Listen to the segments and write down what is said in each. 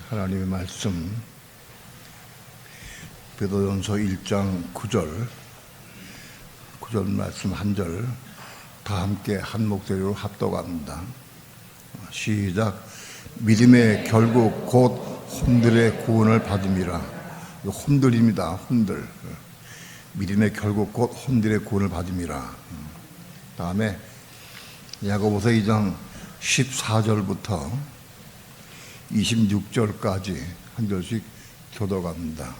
하나님의 말씀 베드로전서 1장 9절 말씀 한 절 다 함께 한 목소리로 합독합니다. 시작. 믿음의 결국 곧 혼들의 구원을 받음이라. 혼들입니다. 혼들. 믿음의 결국 곧 혼들의 구원을 받음이라. 다음에 야고보서 2장 14절부터 26절까지 한 절씩 교독합니다.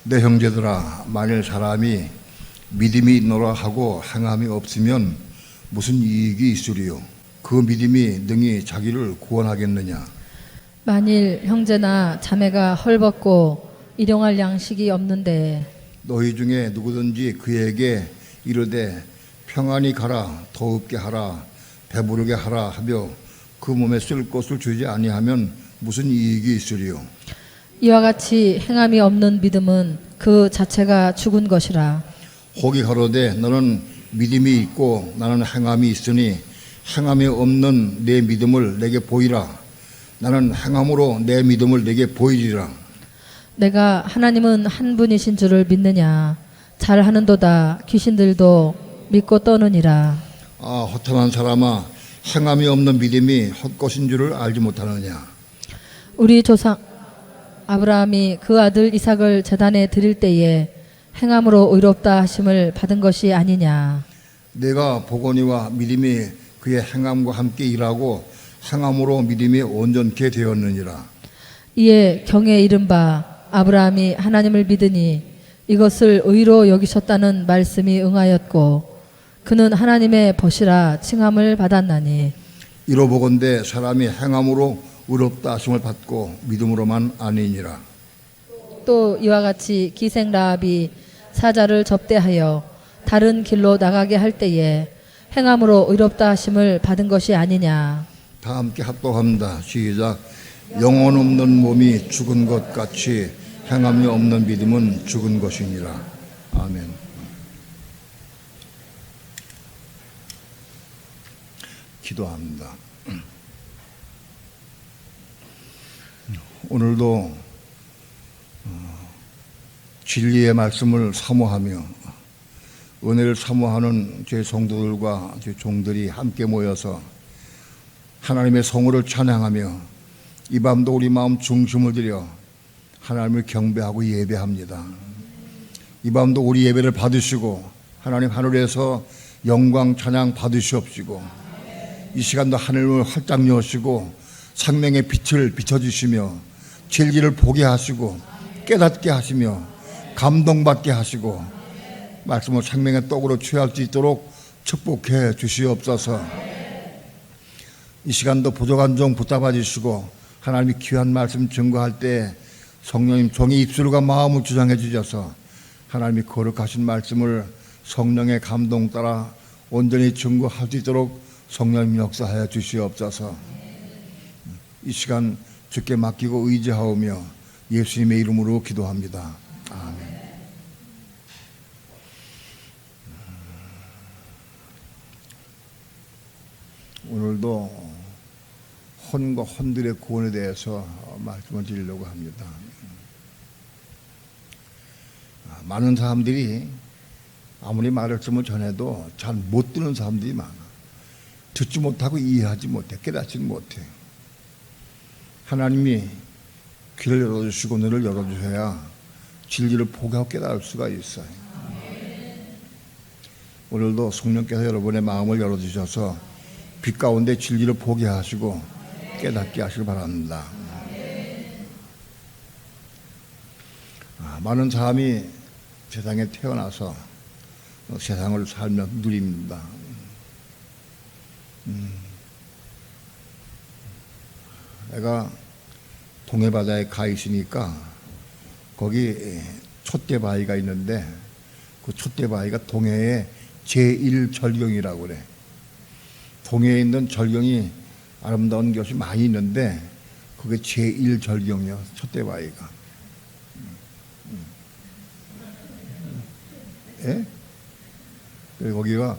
내 형제들아, 만일 사람이 믿음이 있노라 하고 행함이 없으면 무슨 이익이 있으리요? 그 믿음이 능히 자기를 구원하겠느냐? 만일 형제나 자매가 헐벗고 일용할 양식이 없는데 너희 중에 누구든지 그에게 이르되 평안히 가라, 더웁게 하라, 배부르게 하라 하며 그 몸에 쓸 것을 주지 아니하면 무슨 이익이 있으리요? 이와 같이 행함이 없는 믿음은 그 자체가 죽은 것이라. 혹이 가로되 너는 믿음이 있고 나는 행함이 있으니 행함이 없는 내 믿음을 내게 보이라. 나는 행함으로 내 믿음을 내게 보이리라. 내가 하나님은 한 분이신 줄을 믿느냐? 잘하는도다 귀신들도 믿고 떠느니라. 아, 허탄한 사람아, 행함이 없는 믿음이 헛것인 줄을 알지 못하느냐? 우리 조상 아브라함이 그 아들 이삭을 제단에 드릴 때에 행함으로 의롭다 하심을 받은 것이 아니냐? 내가 보거니와 믿음이 그의 행함과 함께 일하고 행함으로 믿음이 온전케 되었느니라. 이에 경에 이른 바 아브라함이 하나님을 믿으니 이것을 의로 여기셨다는 말씀이 응하였고 그는 하나님의 벗이라 칭함을 받았나니. 이로 보건대 사람이 행함으로 의롭다 하심을 받고 믿음으로만 아니니라. 또 이와 같이 기생 라합이 사자를 접대하여 다른 길로 나가게 할 때에 행함으로 의롭다 하심을 받은 것이 아니냐? 다 함께 합독합니다. 시작. 영혼 없는 몸이 죽은 것 같이 행함이 없는 믿음은 죽은 것이니라. 아멘. 기도합니다. 오늘도 진리의 말씀을 사모하며 은혜를 사모하는 제 성도들과 제 종들이 함께 모여서 하나님의 성호를 찬양하며 이 밤도 우리 마음 중심을 들여 하나님을 경배하고 예배합니다. 이 밤도 우리 예배를 받으시고 하나님 하늘에서 영광 찬양 받으시옵시고 이 시간도 하늘을 활짝 여시고 생명의 빛을 비춰주시며 진리를 보게 하시고 깨닫게 하시며 감동받게 하시고 말씀을 생명의 떡으로 취할 수 있도록 축복해 주시옵소서. 이 시간도 부족한 종 붙잡아 주시고 하나님이 귀한 말씀 증거할 때 성령님 종의 입술과 마음을 주장해 주셔서 하나님이 거룩하신 말씀을 성령의 감동 따라 온전히 증거할 수 있도록 성령님 역사하여 주시옵소서. 이 시간 주께 맡기고 의지하오며 예수님의 이름으로 기도합니다. 아멘. 오늘도 혼과 혼들의 구원에 대해서 말씀을 드리려고 합니다. 많은 사람들이 아무리 말씀을 전해도 잘 못 듣는 사람들이 많아. 듣지 못하고 이해하지 못해, 깨닫지 못해. 하나님이 귀를 열어주시고 눈을 열어주셔야 진리를 보게 하고 깨달을 수가 있어요. 오늘도 성령께서 여러분의 마음을 열어주셔서 빛 가운데 진리를 보게 하시고 깨닫게 하시길 바랍니다. 많은 사람이 세상에 태어나서 세상을 살며 누립니다. 내가 동해바다에 가 있으니까 거기 촛대바위가 있는데 그 촛대바위가 동해의 제1절경이라고 그래. 동해에 있는 절경이 아름다운 것이 많이 있는데 그게 제1절경이야. 촛대바위가. 예? 거기가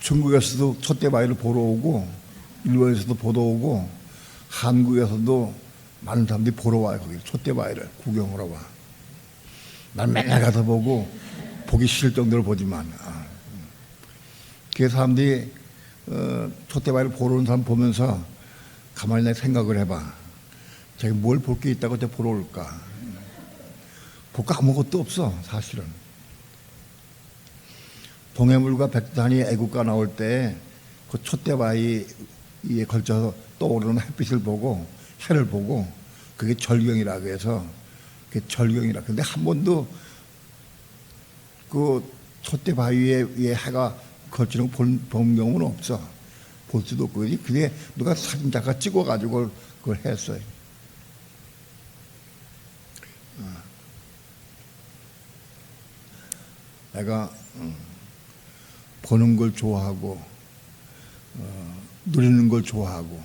중국에서도 촛대바위를 보러 오고 일본에서도 보러 오고 한국에서도 많은 사람들이 보러 와요. 거기 촛대바위를 구경하러 와. 난 맨날 가서 보고 보기 싫을 정도로 보지만 그 사람들이 촛대바위를 보러 온 사람 보면서 가만히 내 생각을 해봐. 자기 뭘 볼 게 있다고 저 보러 올까? 볼 거 아무것도 없어 사실은. 동해물과 백두산이 애국가 나올 때 그 촛대바위에 걸쳐서 떠오르는 햇빛을 보고 해를 보고 그게 절경이라고 해서 그게 절경이라. 근데 한 번도 그 촛대바위에 해가 걸치는 거 본 경우는 없어. 볼 수도 없고. 그게 누가 사진작가 찍어가지고 그걸 했어요. 내가 보는 걸 좋아하고 누리는 걸 좋아하고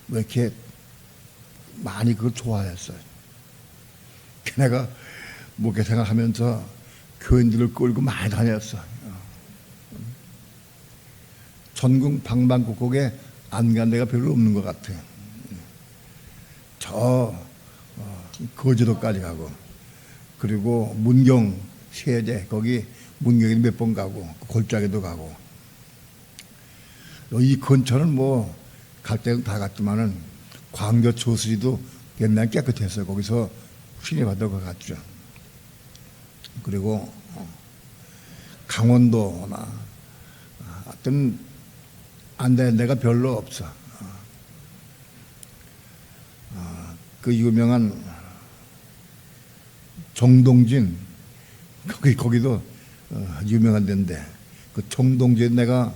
왜 이렇게 많이 그걸 좋아했어요. 내가 목회 생활하면서 교인들을 끌고 많이 다녔어. 전국 방방곡곡에 안 간 데가 별로 없는 것 같아. 저 거제도까지 가고 그리고 문경 세제 거기 문경에 몇 번 가고 골짜기도 가고 이 근처는 뭐 갈 때는 다 갔지만은 광교 조수리도 옛날 깨끗했어요. 거기서 신이 받으러 갔죠. 그리고 강원도나 하여튼 안 되는 데가 별로 없어. 그 유명한 정동진 거기도 유명한 데인데 그 정동진 내가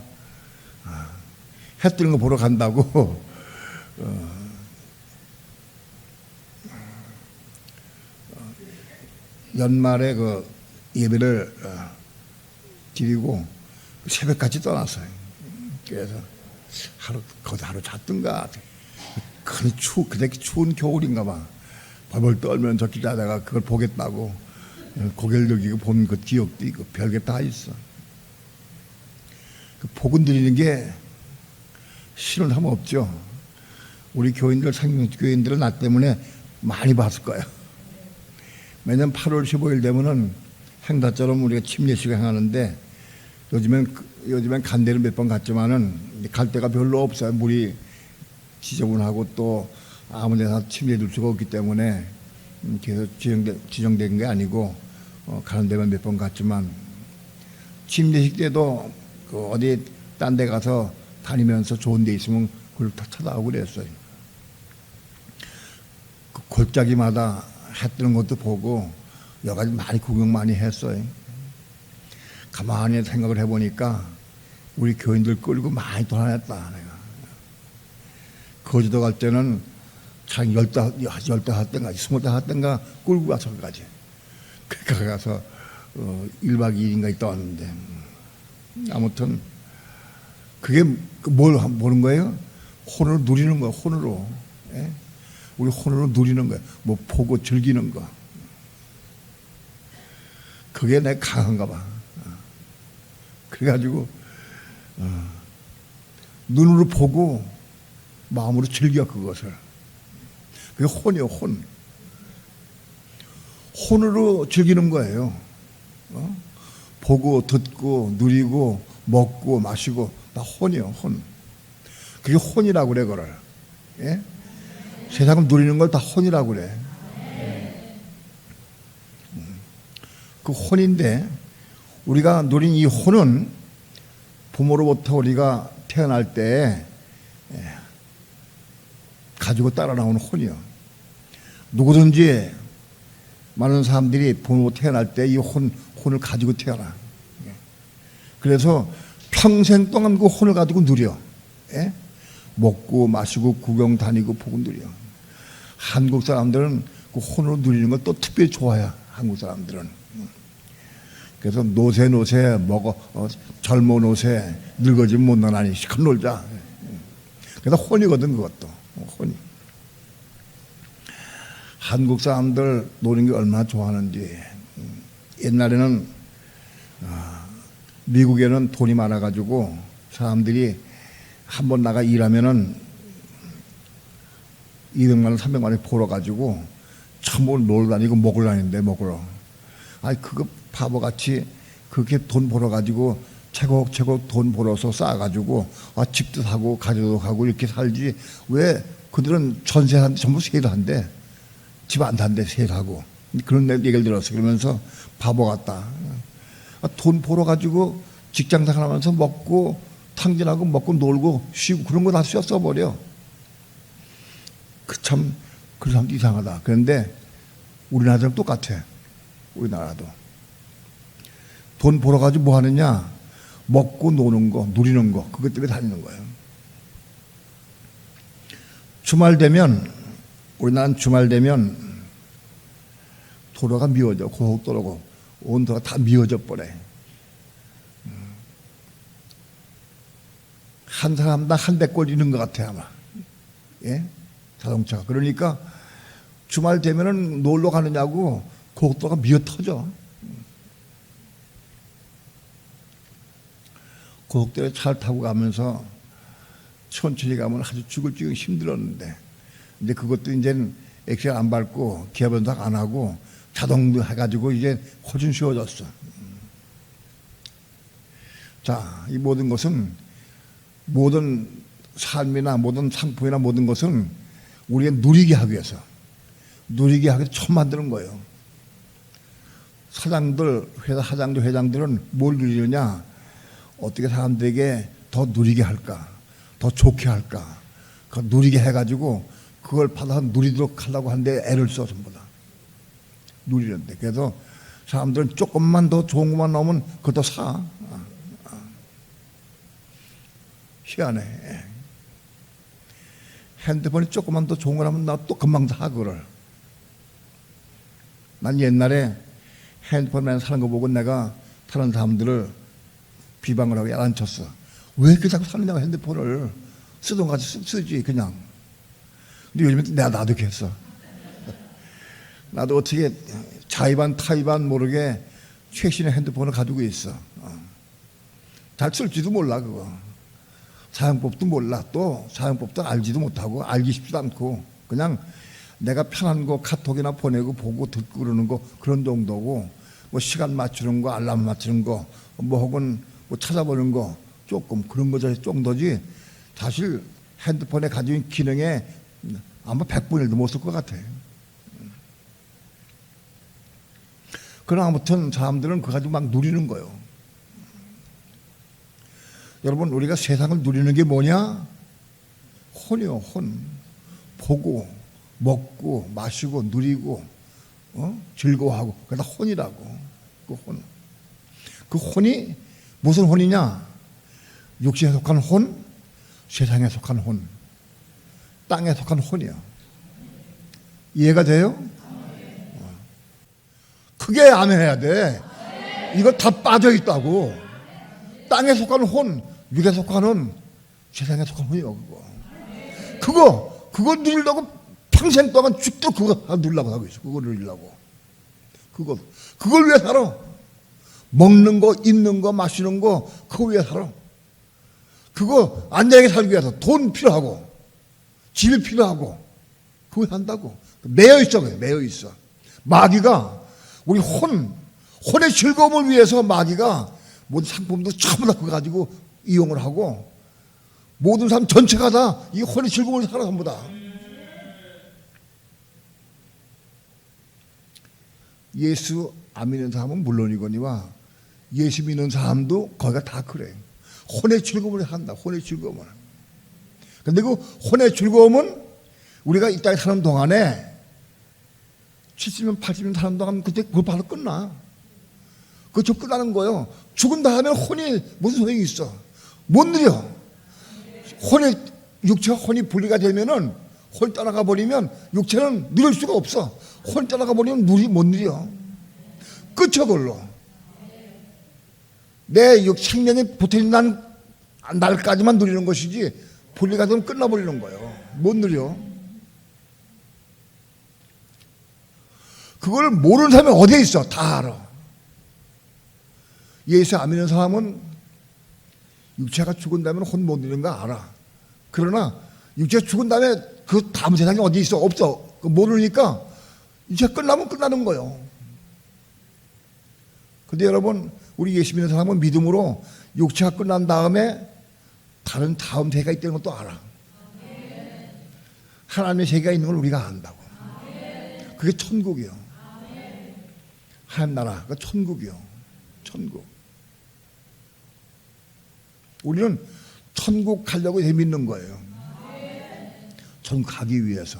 해 뜨는 거 보러 간다고 연말에 그 예배를 드리고 새벽까지 떠났어요. 그래서 거기서 하루 잤던가. 그때 추운 겨울인가 봐. 벌벌 떨면서 기다다가 그걸 보겠다고 고개를 들기고 본 그 기억도 있고 별게 다 있어. 그 복음 드리는 게 싫은 사람 없죠. 우리 교인들, 생명교인들은 나 때문에 많이 봤을 거예요. 매년 8월 15일 되면은 행사처럼 우리가 침례식을 행하는데 요즘엔 간 데는 몇 번 갔지만은 갈 데가 별로 없어요. 물이 지저분하고 또 아무 데나 침례 줄 수가 없기 때문에 계속 지정된 게 아니고 가는 데만 몇 번 갔지만 침례식 때도 그 어디 딴 데 가서 다니면서 좋은 데 있으면 그걸 다 찾아오고 그랬어요. 그 골짜기마다 해 뜨는 것도 보고 여러 가지 많이 구경 많이 했어요. 가만히 생각을 해보니까 우리 교인들 끌고 많이 돌아다녔다 내가. 거제도 갈 때는 참 15때인가 20때인가 끌고 가서 거기까지. 그러니까 가서 1박 2일인가 있다 왔는데 아무튼 그게 뭘 보는 거예요? 혼으로 누리는 거야. 혼으로. 예? 우리 혼으로 누리는 거야. 뭐 보고 즐기는 거. 그게 내가 강한가 봐. 그래가지고 눈으로 보고 마음으로 즐겨 그것을. 그게 혼이요, 혼. 혼으로 즐기는 거예요. 보고 듣고 누리고 먹고 마시고 다 혼이요, 혼. 그게 혼이라고 그래, 그걸. 예? 세상을 누리는 걸 다 혼이라고 그래. 그 혼인데 우리가 누린 이 혼은 부모로부터 우리가 태어날 때 가지고 따라 나오는 혼이요. 누구든지 많은 사람들이 부모 태어날 때 이 혼을 가지고 태어나. 그래서 평생 동안 그 혼을 가지고 누려. 예? 먹고 마시고 구경 다니고 보고 누려. 한국 사람들은 그 혼으로 누리는 걸 또 특별히 좋아해. 한국 사람들은. 그래서 노세 먹어 젊어 노세 늙어지면 못 나나니 시컷 놀자. 그래서 혼이거든 그것도. 혼이. 한국 사람들 노는 게 얼마나 좋아하는지. 옛날에는 미국에는 돈이 많아가지고 사람들이 한번 나가 일하면은 200만 원, 300만 원 벌어가지고 참으로 놀고 다니고 먹으러 다니는데 먹으러. 아니 그거 바보같이 그렇게 돈 벌어가지고 차곡차곡 돈 벌어서 쌓아가지고 집도 사고 가족도 가고 이렇게 살지. 왜 그들은 전세 한데 전부 세를 한대. 집 안 산대 세를 하고. 그런 얘기를 들었어. 그러면서 바보 같다. 돈 벌어가지고 직장 생활하면서 먹고 탕진하고 먹고 놀고 쉬고 그런 거 다 써버려. 참 그런 사람도 이상하다. 그런데 우리나라랑 똑같아. 우리나라도 돈 벌어가지고 뭐 하느냐? 먹고 노는 거, 누리는 거, 그것 때문에 다니는 거예요. 주말 되면, 우리나라는 주말 되면 도로가 미워져. 고속도로고 온 도로가 다 미워져 버려. 한 사람당 한 대꼴 있는 것 같아 아마. 예? 자동차가. 그러니까 주말 되면은 놀러 가느냐고 고속도로가 미어 터져. 고속도로에 차를 타고 가면서 천천히 가면 아주 죽을 지경 힘들었는데 이제 그것도 이제는 엑셀 안 밟고 기아 변속 안 하고 자동도 해가지고 이제 훨씬 쉬워졌어. 자, 이 모든 것은 모든 삶이나 모든 상품이나 모든 것은 우리가 누리게 하기 위해서 처음 만드는 거예요. 사장들, 회사 사장들, 회장들은 뭘 누리느냐? 어떻게 사람들에게 더 누리게 할까? 더 좋게 할까? 그 누리게 해가지고 그걸 받아서 누리도록 하려고 하는데 애를 써 전부 다. 누리는데. 그래서 사람들은 조금만 더 좋은 것만 나오면 그것도 사. 희한해. 핸드폰이 조금만 더 좋은 거 하면 나 또 금방 사 그걸. 난 옛날에 핸드폰만 사는 거 보고 내가 다른 사람들을 비방을 하고 야단쳤어. 왜 이렇게 자꾸 사느냐고 핸드폰을. 쓰던 같이 쓰지 그냥. 근데 요즘에 나도 이렇게 했어. 나도 어떻게 자의반 타의반 모르게 최신의 핸드폰을 가지고 있어. 잘 쓸지도 몰라 그거. 사용법도 몰라. 또 사용법도 알지도 못하고 알기 싶지도 않고 그냥 내가 편한 거 카톡이나 보내고 보고 듣고 그러는 거 그런 정도고 뭐 시간 맞추는 거 알람 맞추는 거 뭐 혹은 뭐 찾아보는 거 조금 그런 거 정도지 사실 핸드폰에 가지고 있는 기능에 아마 100분의 1도 못 쓸 것 같아. 그러나 아무튼 사람들은 그거 가지고 막 누리는 거예요. 여러분 우리가 세상을 누리는 게 뭐냐? 혼이요. 혼. 보고 먹고 마시고 누리고 즐거워하고 그게 다 혼이라고. 그 혼. 그 혼이 무슨 혼이냐? 육신에 속한 혼, 세상에 속한 혼, 땅에 속한 혼이야. 이해가 돼요? 크게 아멘해야 돼. 이거 다 빠져 있다고. 땅에 속한 혼, 육에 속한 혼, 세상에 속한 혼이요. 그거 누리려고 평생 동안 죽도록 그거 누리려고 하고 있어. 그거 누리려고. 그걸 위해 살아. 먹는 거, 입는 거, 마시는 거, 그거 위해 살아. 그거 안전하게 살기 위해서 돈 필요하고, 집 필요하고, 그거 한다고. 매여 있어, 매여 있어. 마귀가 우리 혼의 즐거움을 위해서 마귀가 모든 상품도 전부 다 그거 가지고 이용을 하고, 모든 사람 전체가 다 이 혼의 즐거움을 살아, 전부 다. 예수 안 믿는 사람은 물론이거니와 예수 믿는 사람도 거기가 다 그래. 혼의 즐거움을 한다. 혼의 즐거움을. 근데 그 혼의 즐거움은 우리가 이 땅에 사는 동안에 70년, 80년 사는 동안 그때 그걸 바로 끝나. 그거 끝나는 거예요. 죽은 다음에 혼이 무슨 소용이 있어? 못 누려. 육체와 혼이 분리가 되면은 혼 떠나가 버리면 육체는 누릴 수가 없어. 혼 떠나가 버리면 못 누려. 끝이야 그걸로. 내 생명이 붙어있는 날까지만 누리는 것이지 분리가 되면 끝나버리는 거예요. 못 누려. 그걸 모르는 사람이 어디에 있어? 다 알아. 예수 안 믿는 사람은 육체가 죽은 다음에 혼 못 누리는 거 알아. 그러나 육체가 죽은 다음에 그 다음 세상이 어디 있어? 없어. 모르니까 이제 끝나면 끝나는 거예요. 근데 여러분, 우리 예수 믿는 사람은 믿음으로 육체가 끝난 다음에 다른 다음 세계가 있다는 것도 알아. 하나님의 세계가 있는 걸 우리가 안다고. 그게 천국이요. 하나님 나라, 그 천국이요. 천국. 우리는 천국 가려고 믿는 거예요. 천국 가기 위해서.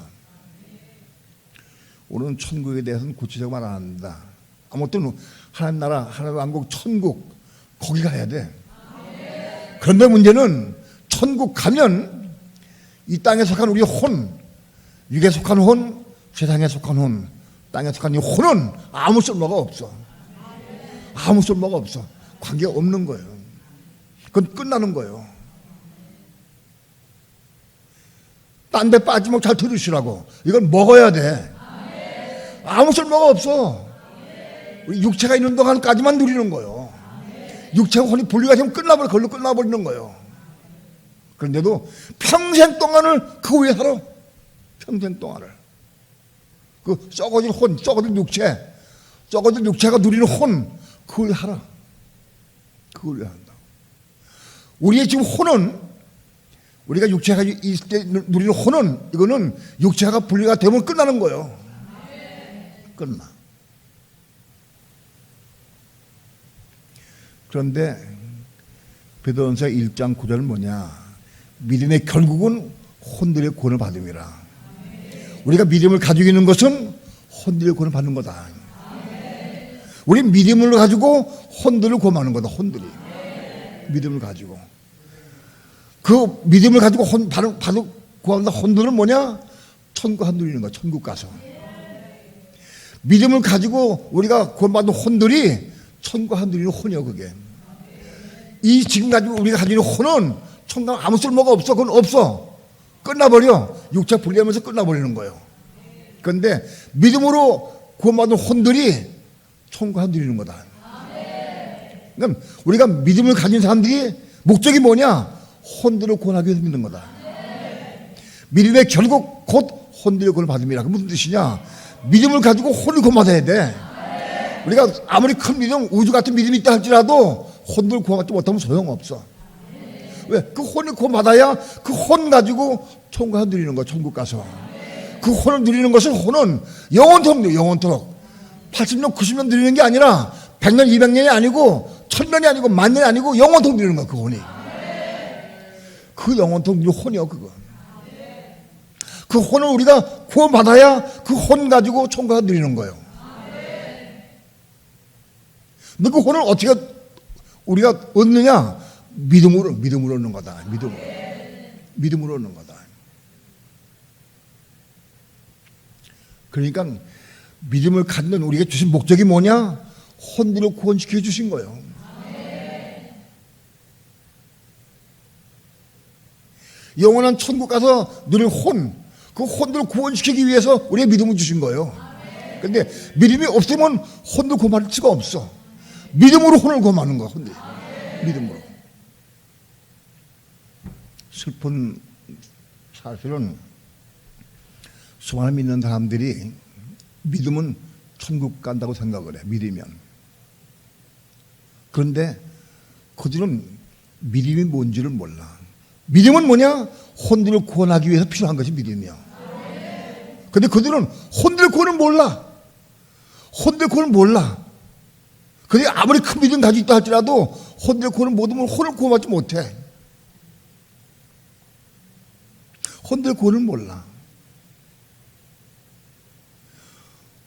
오늘은 천국에 대해서는 구체적으로 말 안 합니다. 아무튼 하나님 나라, 하나님 왕국, 천국 거기 가야 돼. 그런데 문제는 천국 가면 이 땅에 속한 우리 혼, 육에 속한 혼, 세상에 속한 혼, 땅에 속한 이 혼은 아무 쓸모가 없어. 아무 쓸모가 없어. 관계 없는 거예요. 그건 끝나는 거예요. 딴 데 빠지면 잘 들으시라고. 이건 먹어야 돼. 아무 쓸모가 없어. 우리 육체가 있는 동안까지만 누리는 거예요. 육체가 혼이 분리가 되면 그걸로 끝나버리는 거예요. 그런데도 평생 동안을 그 위에 살아. 평생 동안을. 그 썩어질 혼, 썩어질 육체가 누리는 혼, 그걸 하라. 그걸 왜 한다. 우리의 지금 혼은, 우리가 육체가 있을 때 누리는 혼은, 이거는 육체가 분리가 되면 끝나는 거예요. 끝나. 그런데 베드로전서 1장 9절은 뭐냐? 믿음의 결국은 혼들의 구원을 받음이라. 우리가 믿음을 가지고 있는 것은 혼들의 구원을 받는 거다. 우리 믿음을 가지고 혼들을 구원하는 거다. 혼들이. 믿음을 가지고. 그 믿음을 가지고 구원한다. 혼들은 뭐냐? 천국 한 누리는 거야. 천국 가서. 믿음을 가지고 우리가 구원받는 혼들이 천국 한 누리는 혼이요. 그게. 이 지금 가지고 우리가 가지고 있는 혼은 천국 아무 쓸모가 없어. 그건 없어. 끝나버려. 육체 분리하면서 끝나버리는 거예요. 그런데 믿음으로 구원받은 혼들이 천국 한 누리는 거다. 그러니까 우리가 믿음을 가진 사람들이 목적이 뭐냐? 혼들을 구원하기 위해서 믿는 거다. 믿음의 결국 곧 혼들의 구원을 받음이라. 그 무슨 뜻이냐? 믿음을 가지고 혼을 구원받아야 돼. 우리가 아무리 큰 믿음, 우주 같은 믿음이 있다 할지라도 혼들 구원받지 못하면 소용없어. 왜? 그 혼을 구원받아야 그 혼 가지고 천국을 누리는 거야. 천국 가서. 그 혼을 누리는 것은 혼은 영원토록 누려. 영원토록. 80년, 90년 누리는 게 아니라 100년, 200년이 아니고 1000년이 아니고 10,000년이 아니고 영원토록 누리는 거야. 그 혼이. 그 영원토록 누리는 혼이요. 그거. 그 혼을 우리가 구원받아야 그 혼 가지고 천국을 누리는 거예요. 근데 그 혼을 어떻게 우리가 얻느냐? 믿음으로 얻는 거다. 믿음으로 얻는 거다. 그러니까 믿음을 갖는 우리가 주신 목적이 뭐냐? 혼들을 구원시켜 주신 거예요. 영원한 천국 가서 누릴 혼, 그 혼들을 구원시키기 위해서 우리의 믿음을 주신 거예요. 그런데 믿음이 없으면 혼들 구원할 수가 없어. 믿음으로 혼을 구원하는 거야. 혼들. 믿음으로. 슬픈 사실은 수많은 믿는 사람들이 믿으면 천국 간다고 생각을 해. 믿으면. 그런데 그들은 믿음이 뭔지를 몰라. 믿음은 뭐냐? 혼들을 구원하기 위해서 필요한 것이 믿음이야. 근데 그들은 혼들 구원을 몰라. 혼들 구원을 몰라. 근데 아무리 큰 믿음 가지고 있다 할지라도 혼들 구원을 못 하면 혼을 구원받지 못해. 혼들 구원을 몰라.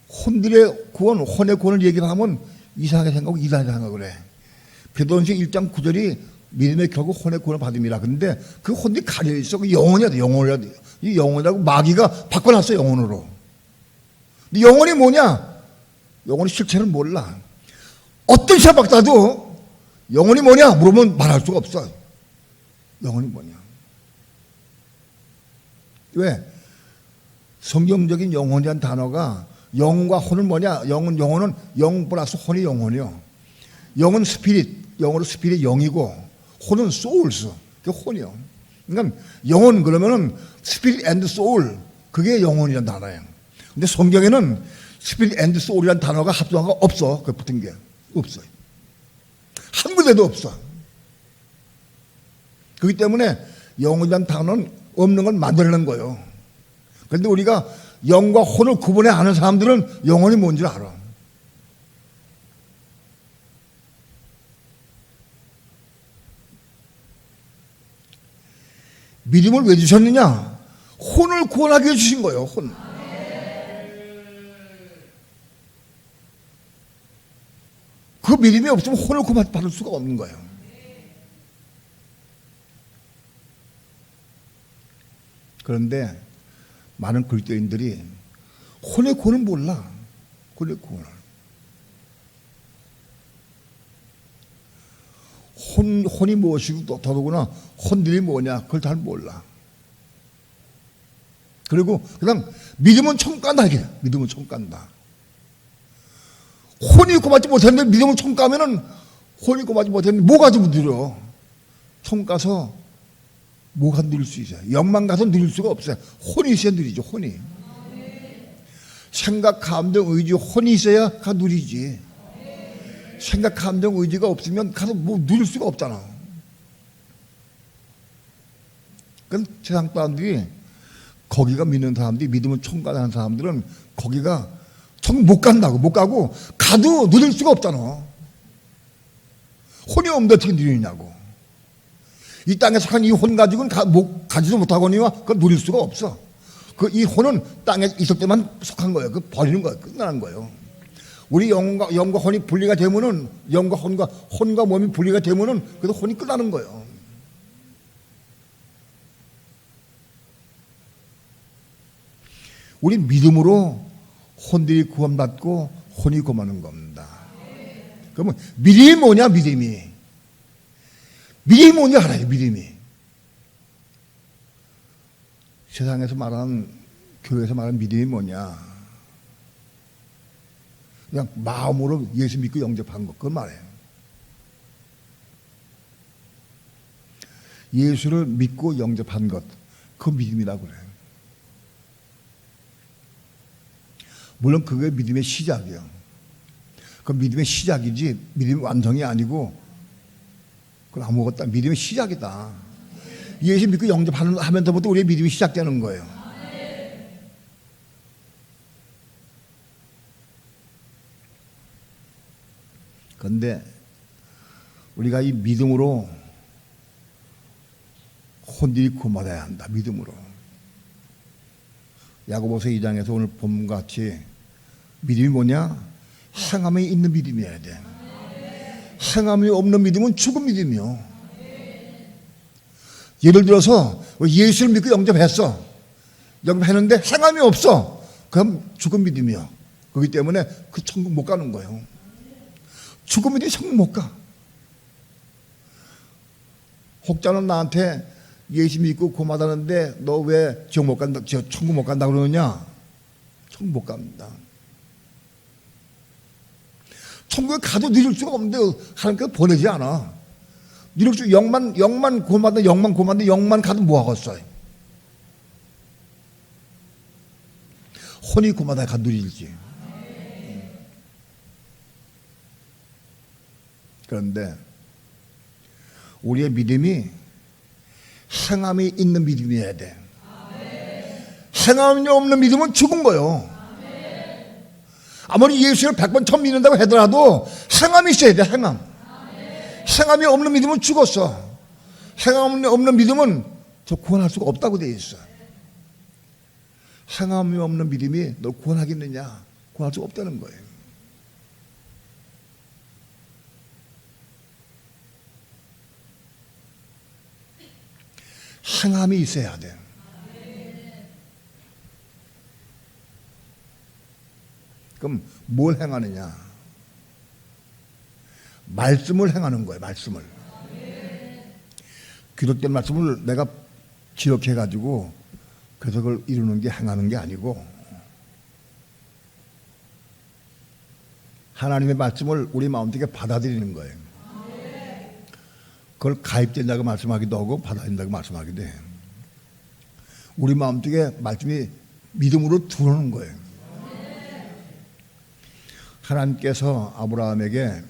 혼들의 구원, 혼의 구원을 얘기하면 이상하게 생각하고 이상하게 생각을 해. 베드로전서 1장 9절이 믿음의 결국 혼의 구원을 받음이라. 근데 그 혼이 가려있어. 그 영혼이야 돼. 영혼이야 돼. 이 영혼이라고 마귀가 바꿔놨어. 영혼으로. 근데 영혼이 뭐냐? 영혼의 실체는 몰라. 어떤 시합 박사도 영혼이 뭐냐? 물으면 말할 수가 없어. 영혼이 뭐냐? 왜? 성경적인 영혼이라는 단어가 영과 혼은 뭐냐? 영혼은 영 플러스 혼이 영혼이요. 영은 스피릿, 영어로 스피릿 영이고 혼은 소울스, 그 혼이요. 그러니까 영혼 그러면은 스피릿 앤드 소울, 그게 영혼이라는 단어예요. 근데 성경에는 스피릿 앤드 소울이라는 단어가 합성어가 없어. 그 붙은 게 없어요. 한 군데도 없어. 그렇기 때문에 영혼이라는 단어는 없는 걸 만들어낸 거예요. 그런데 우리가 영과 혼을 구분해 아는 사람들은 영혼이 뭔지 알아. 믿음을 왜 주셨느냐? 혼을 구원하기 위해 주신 거예요. 혼. 그 믿음이 없으면 혼을 구원받을 수가 없는 거예요. 그런데 많은 그리스도인들이 혼의 구원을 몰라. 혼의 구원을. 혼이 무엇이고 더더구나 혼들이 뭐냐 그걸 잘 몰라. 그리고 그냥 믿음은 총 깐다 이게. 믿음은 총 깐다. 혼이 고맙지 못했는데 믿음을 총 까면은 혼이 고맙지 못했는데 뭐가 좀 느려. 총 까서 뭐가 누릴 수 있어요. 영만 가서 누릴 수가 없어요. 혼이 있어야 누리죠. 혼이. 생각, 감정, 의지, 혼이 있어야 가 누리지. 생각, 감정, 의지가 없으면 가서 뭐 누릴 수가 없잖아. 그러니까 세상 사람들이 거기가 믿는 사람들이 믿음을 총괄하는 사람들은 거기가 총 못 간다고. 못 가고 가도 누릴 수가 없잖아. 혼이 없는데 어떻게 누리냐고. 이 땅에 속한 이 혼 가지고는 가지도 못하거니와 그걸 누릴 수가 없어. 그 이 혼은 땅에 있을 때만 속한 거예요. 그 버리는 거예요. 끝나는 거예요. 우리 영과 혼이 분리가 되면은 혼과 몸이 분리가 되면은 그래도 혼이 끝나는 거예요. 우리 믿음으로 혼들이 구원받고 혼이 구원하는 겁니다. 그러면 믿음이 뭐냐? 믿음이 뭔지 알아요. 믿음이 세상에서 말하는 교회에서 말하는 믿음이 뭐냐? 그냥 마음으로 예수 믿고 영접한 것, 그걸 말해요. 예수를 믿고 영접한 것, 그 믿음이라고 그래요. 물론 그게 믿음의 시작이에요. 그 믿음의 시작이지 믿음의 완성이 아니고 그건 아무것도 믿음의 시작이다. 예수 믿고 영접하면서부터 우리의 믿음이 시작되는 거예요. 그런데 우리가 이 믿음으로 혼들이 구원받아야 한다. 믿음으로. 야고보서 2장에서 오늘 본문같이 믿음이 뭐냐? 행함이 있는 믿음이어야 돼. 행함이 없는 믿음은 죽은 믿음이요. 예를 들어서 예수를 믿고 영접했어. 영접했는데 행함이 없어. 그럼 죽은 믿음이요. 그렇기 때문에 그 천국 못 가는 거예요. 죽은 믿음이 천국 못 가. 혹자는 나한테 예수 믿고 구원받았는데 너 왜 지옥 못 간다, 천국 못 간다 그러느냐? 천국 못 갑니다. 천국에 가도 누릴 수가 없는데 하나님께서 보내지 않아. 누릴 수 영만 구원받는데 영만 가도 뭐 하겠어요? 혼이 구원받아야 가 누릴지. 그런데 우리의 믿음이 행함이 있는 믿음이어야 돼. 행함이 없는 믿음은 죽은 거예요. 아무리 예수를 100번 처음 믿는다고 하더라도 행함이 있어야 돼. 행함이 없는 믿음은 죽었어. 행함이 없는 믿음은 저 구원할 수가 없다고 되어 있어. 행함이 없는 믿음이 널 구원하겠느냐? 구원할 수가 없다는 거예요. 행함이 있어야 돼. 그럼 뭘 행하느냐? 말씀을 행하는 거예요. 말씀을. 기록된 말씀을 내가 기억해가지고 그래서 그걸 이루는 게 행하는 게 아니고 하나님의 말씀을 우리 마음속에 받아들이는 거예요. 그걸 가입된다고 말씀하기도 하고 받아들인다고 말씀하기도 해. 우리 마음속에 말씀이 믿음으로 들어오는 거예요. 하나님께서 아브라함에게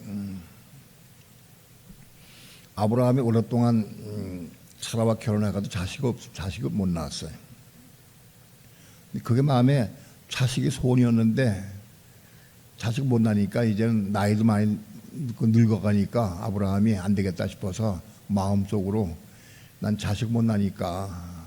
아브라함이 오랫동안 사라와 결혼해가지고 자식을 못 낳았어요. 그게 마음에 자식이 소원이었는데 자식 못 낳으니까 이제는 나이도 많이 늙어가니까 아브라함이 안 되겠다 싶어서 마음속으로 난 자식 못 낳으니까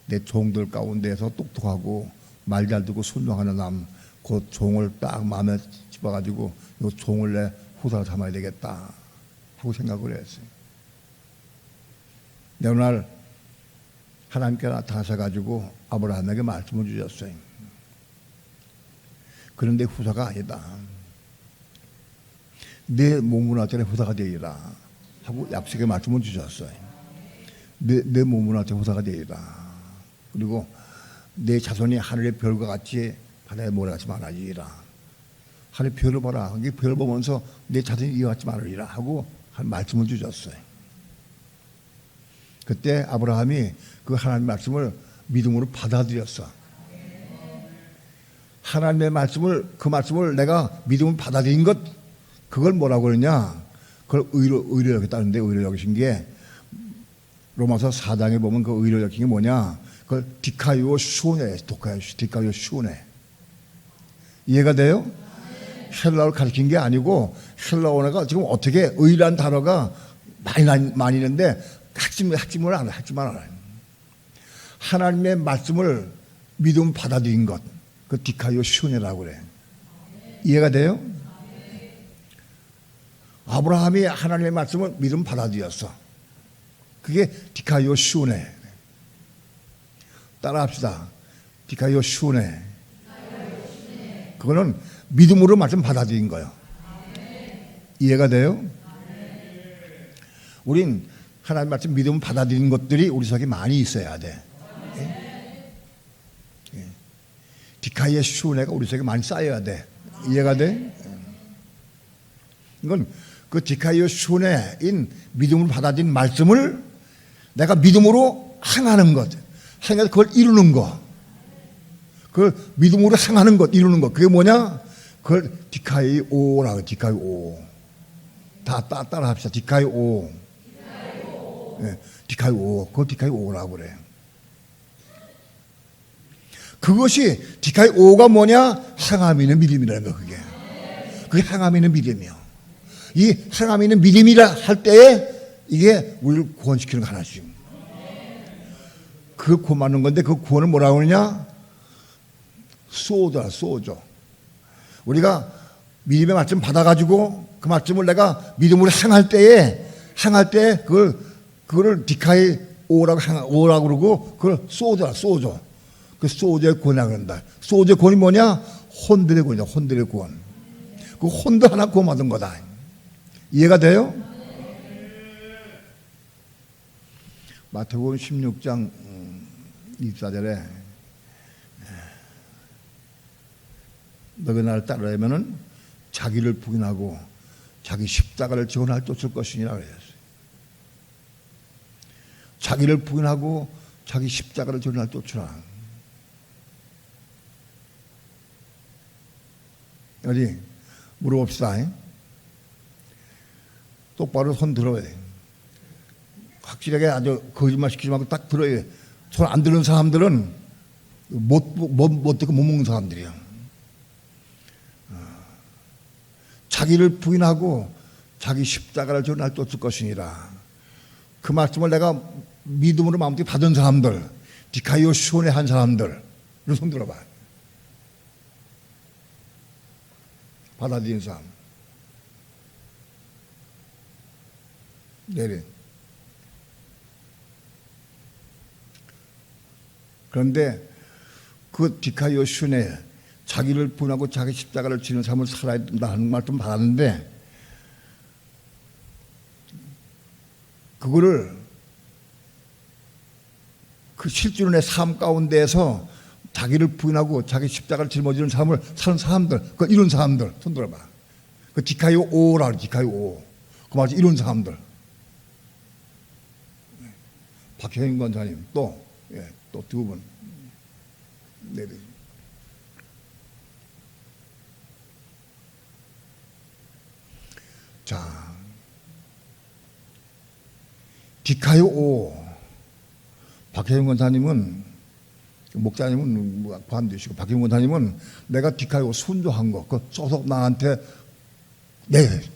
내 종들 가운데서 똑똑하고 말 잘 듣고 순종하는 남 그 종을 딱 마음에 집어가지고 이 종을 내 후사로 삼아야 되겠다 하고 생각을 했어요. 어느 날 하나님께 나타나셔가지고 아브라함에게 말씀을 주셨어요. 그런데 후사가 아니다. 내 몸을 하더니 후사가 되리라 하고 약속의 말씀을 주셨어요. 내 몸을 하더니 후사가 되리라. 그리고 내 자손이 하늘의 별과 같이 바다에 모래같이 많아지리라. 하늘 별을 봐라. 이 별을 보면서 내 자손이 이와 같이 많으리라 하고 한 말씀을 주셨어요. 그때 아브라함이 그 하나님의 말씀을 믿음으로 받아들였어. 하나님의 말씀을, 그 말씀을 내가 믿음으로 받아들인 것, 그걸 뭐라고 그러냐? 그걸 의로 여겼다는데, 의로 여기신 게 로마서 4장에 보면 그 의로 여긴 게 뭐냐? 그걸 디카이오 슈네, 디카이오 슈네. 이해가 돼요? 헬라어를 가르친 게 아니고 헬라어가 지금 어떻게 의란 단어가 많이 있는데 핵심을 알아요. 하나님의 말씀을 믿음 받아들인 것, 그 디카이오 슈네라고 그래. 이해가 돼요? 아브라함이 하나님의 말씀을 믿음 받아들였어. 그게 디카이오 슈네. 따라합시다. 디카이오 슈네. 그거는 믿음으로 말씀 받아들인 거예요. 이해가 돼요? 우린 하나님 말씀 믿음 받아들인 것들이 우리 속에 많이 있어야 돼. 디카이오 슈네가 우리 속에 많이 쌓여야 돼. 이해가 돼? 이건 그 디카이오 슈네인 믿음으로 받아들인 말씀을 내가 믿음으로 행하는 것, 행해서 그걸 이루는 것, 그걸 믿음으로 행하는 것, 이루는 것, 그게 뭐냐? 그걸 디카이오라고, 디카이오. 다 따라 합시다. 디카이오. 네, 디카이오. 그걸 디카이오라고 그래. 그것이 디카이오가 뭐냐? 행함이 있는 믿음이라는 거, 그게. 그게 행함이 있는 믿음이요. 이 행함이 있는 믿음이라 할 때에 이게 우리를 구원시키는 거 하나씩. 그 구원받는 건데 그 구원을 뭐라고 그러냐? 쏘죠. 우리가 믿음의 말씀 받아가지고 그 말씀을 내가 믿음으로 행할 때에 그거를 디카이 오라고 그러고 그걸 쏘죠. 그 소주의 구원이라고 그런다. 소주의 구원이 뭐냐? 혼들의 구원이다. 혼들의 구원. 그 혼들 하나 구원받은 거다. 이해가 돼요? 마태복음 16장 24절에 너희 나를 따르려면은 자기를 부인하고 자기 십자가를 지고 날 쫓을 것이니라 그랬어요. 자기를 부인하고 자기 십자가를 지고 날 쫓으라. 어디 물어봅시다. 똑바로 손 들어야 돼. 확실하게 아주 거짓말 시키지 말고 딱 들어야 돼. 손 안 드는 사람들은 못 듣고 못 먹는 사람들이야. 자기를 부인하고 자기 십자가를 지고 날 쫓을 것이니라. 그 말씀을 내가 믿음으로 마음속에 받은 사람들, 디카이오 슈온에 한 사람들, 이런 손 들어봐. 받아들인 사람. 내려. 그런데 그 디카이오 슈온에 자기를 분하고 자기 십자가를 지는 삶을 살아야 된다는 말씀 받았는데 그거를 그 실존의 삶 가운데에서 자기를 부인하고 자기 십자가를 짊어지는 삶을 사는 사람들, 그 이런 사람들 손 들어봐. 그 디카이오 오라, 디카이오 오. 그 말이 이런 사람들. 박혜인 권사님 또 두 분. 네. 자, 디카요 5. 박혜인 권사님은, 목사님은 반대시고, 박혜인 권사님은 내가 디카요 순종한 거, 그 써서 나한테,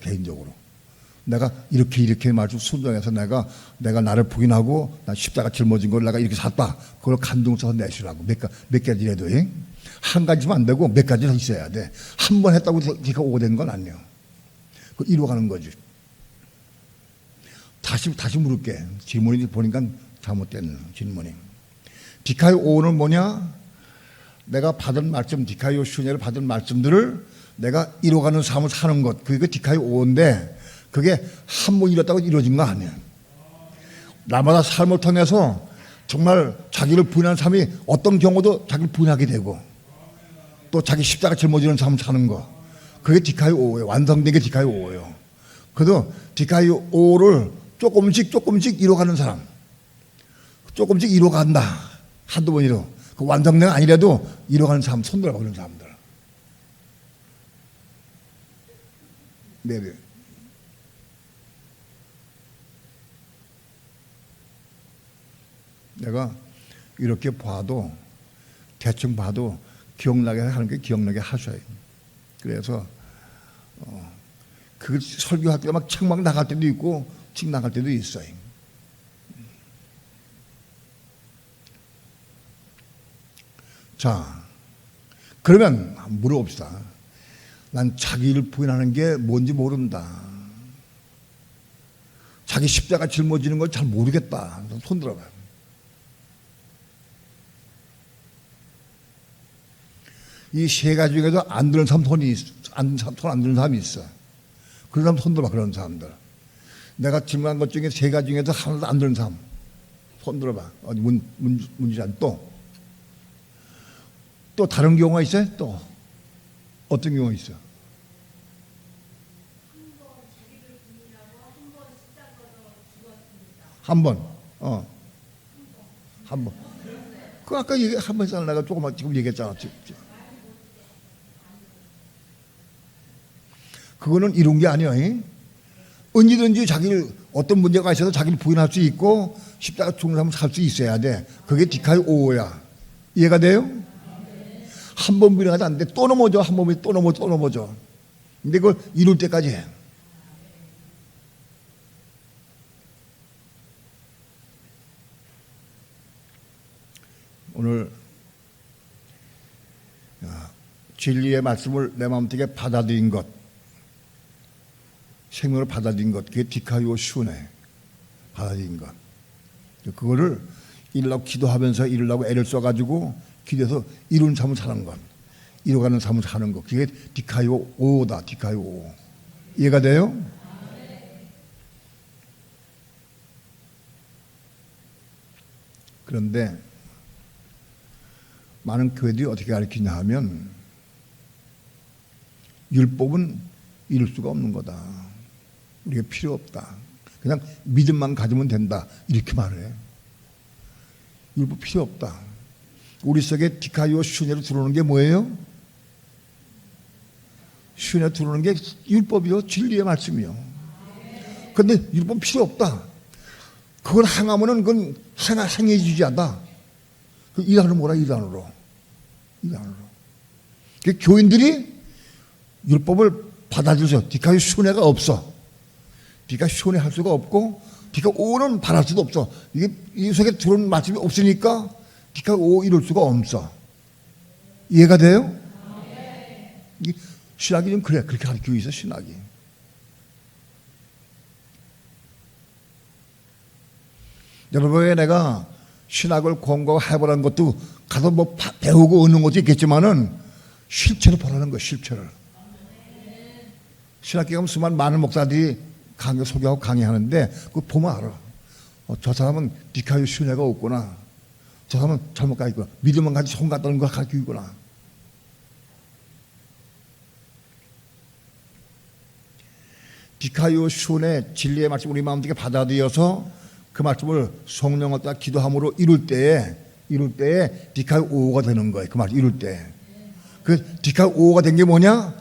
개인적으로. 내가 이렇게 말씀 순종해서 내가 나를 부인하고 나 십자가 짊어진 걸 내가 이렇게 샀다. 그걸 간증 써서 내시라고. 몇 가지라도. 한 가지면 안 되고 몇 가지 더 있어야 돼. 한 번 했다고 네가 오된 건 아니야. 그 이루어가는 거지. 다시 물을게. 질문이 보니까 잘못된 질문이. 디카요 5는 뭐냐? 내가 받은 말씀, 디카요 슈네를 받은 말씀들을 내가 이루어가는 삶을 사는 것. 그게 디카요 5인데 그게 한 번 이뤘다고 이루어진 거 아니야. 날마다 삶을 통해서 정말 자기를 부인하는 삶이 어떤 경우도 자기를 부인하게 되고 또 자기 십자가 짊어지는 삶을 사는 거. 그게 디카요 5예요. 완성된 게 디카요 5예요. 그래도 디카요 5를 조금씩 이뤄가는 사람. 조금씩 이뤄간다. 한두 번 이뤄. 그 완성된 거 아니라도 이뤄가는 사람, 손들어봐, 그런 사람들. 네. 내가 이렇게 봐도, 대충 봐도 기억나게 하는 게 기억나게 하셔요. 그래서, 그 설교할 때 막 책막 나갈 때도 있고, 책 나갈 때도 있어요. 자, 그러면 물어봅시다. 난 자기를 부인하는 게 뭔지 모른다. 자기 십자가 짊어지는 걸 잘 모르겠다. 손 들어봐요. 이 세 가지 중에도 안 드는 사람 손 안 드는 사람이 있어. 그런 사람 손 들어봐, 그런 사람들. 내가 질문한 것 중에 세 가지 중에서 하나도 안 드는 사람. 손 들어봐. 어디 문지란 또 다른 경우가 있어요? 또 어떤 경우가 있어? 한 번. 한 번. 그 아까 한 번 했잖아. 내가 조금만 지금 얘기했잖아. 그거는 이룬 게 아니야. 언제든지 자기를 어떤 문제가 있어도 자기를 부인할 수 있고 십자가 중삼을 살 수 있어야 돼. 그게 디카요 5야. 이해가 돼요? 한 번 부인하지 않는데 또 넘어져. 한 번에 또 넘어져. 근데 그걸 이룰 때까지 해. 오늘 진리의 말씀을 내 마음속에 받아들인 것, 생명을 받아들인 것, 그게 디카요 슈네, 받아들인 것. 그거를 이루려고 기도하면서 이루려고 애를 써가지고 기도해서 이룬 삶을 사는 것, 이루어가는 삶을 사는 것, 그게 디카요 5다. 디카요 5. 이해가 돼요? 그런데 많은 교회들이 어떻게 가르치냐 하면 율법은 이룰 수가 없는 거다. 우리가 필요 없다. 그냥 믿음만 가지면 된다. 이렇게 말해. 율법 필요 없다. 우리 속에 디카요 슈네로 들어오는 게 뭐예요? 슈네 들어오는 게 율법이요. 진리의 말씀이요. 그런데 율법 필요 없다. 그걸 행하면은 그건 행해지지 않다. 그 이단으로 뭐라, 이단으로. 그 교인들이 율법을 받아들여서 디카요 슈네가 없어. 디카 슈네 할 수가 없고 디카 5는 바랄 수도 없어. 이게 이 속에 들어온 말씀이 없으니까 디카 5 이룰 수가 없어. 이해가 돼요? 이게 신학이 좀 그래. 그렇게 가르치고 있어, 신학이. 여러분에게 내가 신학을 공부하고 해보라는 것도 가서 뭐 배우고 얻는 것도 있겠지만은 실체를 보라는 거야, 실체를. 신학교 가면 수많은 많은 목사들이 강의 소개하고 강의하는데 그거 보면 알아. 저 사람은 디카요 슈네가 없구나. 저 사람은 잘못 가있구나. 믿음만 가지고 손 갖다는 걸 가르치구나. 디카요 슈네 진리의 말씀 우리 마음속에 받아들여서 그 말씀을 성령을 따라 기도함으로 이룰 때에 디카이오가 되는 거예요. 그 말씀 이룰 때. 그 디카이오가 된 게 뭐냐?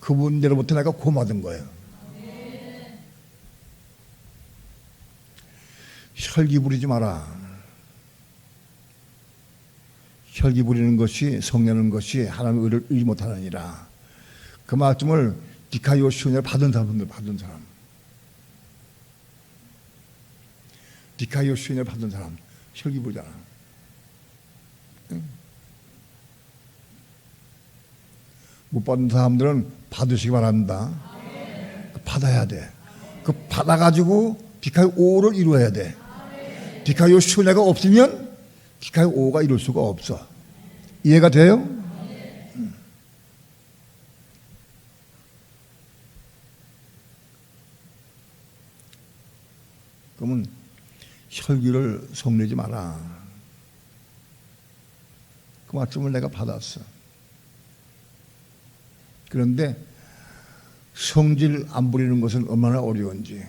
그분들로부터 내가 구원받은 거예요. 혈기 부리지 마라. 혈기 부리는 것이 성내는 것이 하나님의 의를 의지 못하느니라. 그 말씀을 디카이오 시온을 받은 사람들 받은 사람. 디카이오 시온을 받은 사람 혈기 부리잖아. 못 받은 사람들은 받으시기 바랍니다. 받아야 돼. 그 받아가지고 디카이오를 이루어야 돼. 디카이오 시온가 없으면 디카이오가 이룰 수가 없어. 이해가 돼요? 그러면 혈기를 성내지 마라. 그 말씀을 내가 받았어. 그런데 성질 안 부리는 것은 얼마나 어려운지.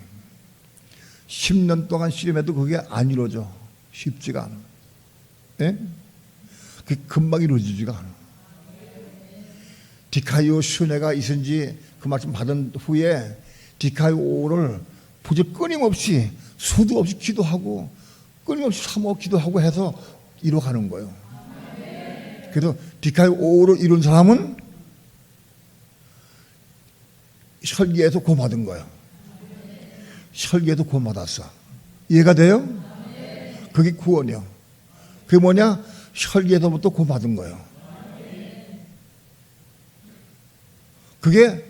10년 동안 씨름해도 그게 안 이루어져. 쉽지가 않아. 예? 그게 금방 이루어지지가 않아. 디카이오 순회가 있은지 그 말씀 받은 후에 디카이오를 부지 끊임없이 수도 없이 기도하고 끊임없이 사모 기도하고 해서 이루어가는 거예요. 그래서 디카이오를 이룬 사람은 혈기에서 구원받은 거예요. 혈기에서 구원받았어. 이해가 돼요? 그게 구원이요. 그게 뭐냐? 혈기에서부터 구원받은 거예요. 그게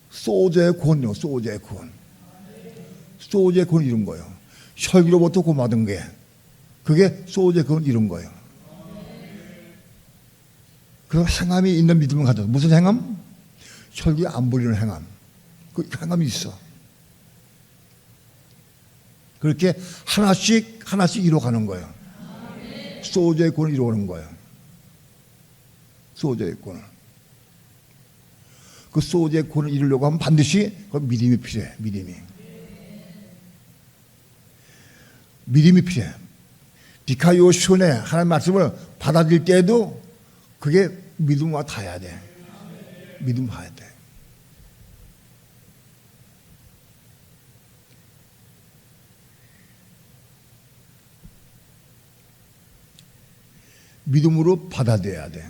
소제의 구원이요. 소제의 구원. 소제의 구원 이룬 거예요. 혈기로부터 구원받은 게 그게 소제의 구원 이룬 거예요. 그 행함이 있는 믿음을 가져. 무슨 행함? 혈기 안 부리는 행함. 그 행함이 있어. 그렇게 하나씩 이뤄가는 거예요. 소제의 구원을 이루어가는 거예요. 소제의 구원을. 그 소제의 구원을 이루려고 하면 반드시 그 믿음이 필요해. 믿음이 필요해. 디카이오 시온에 하나님 말씀을 받아들일 때에도 그게 믿음과 닿아야 돼. 믿음 봐야 돼. 믿음으로 받아들여야 돼.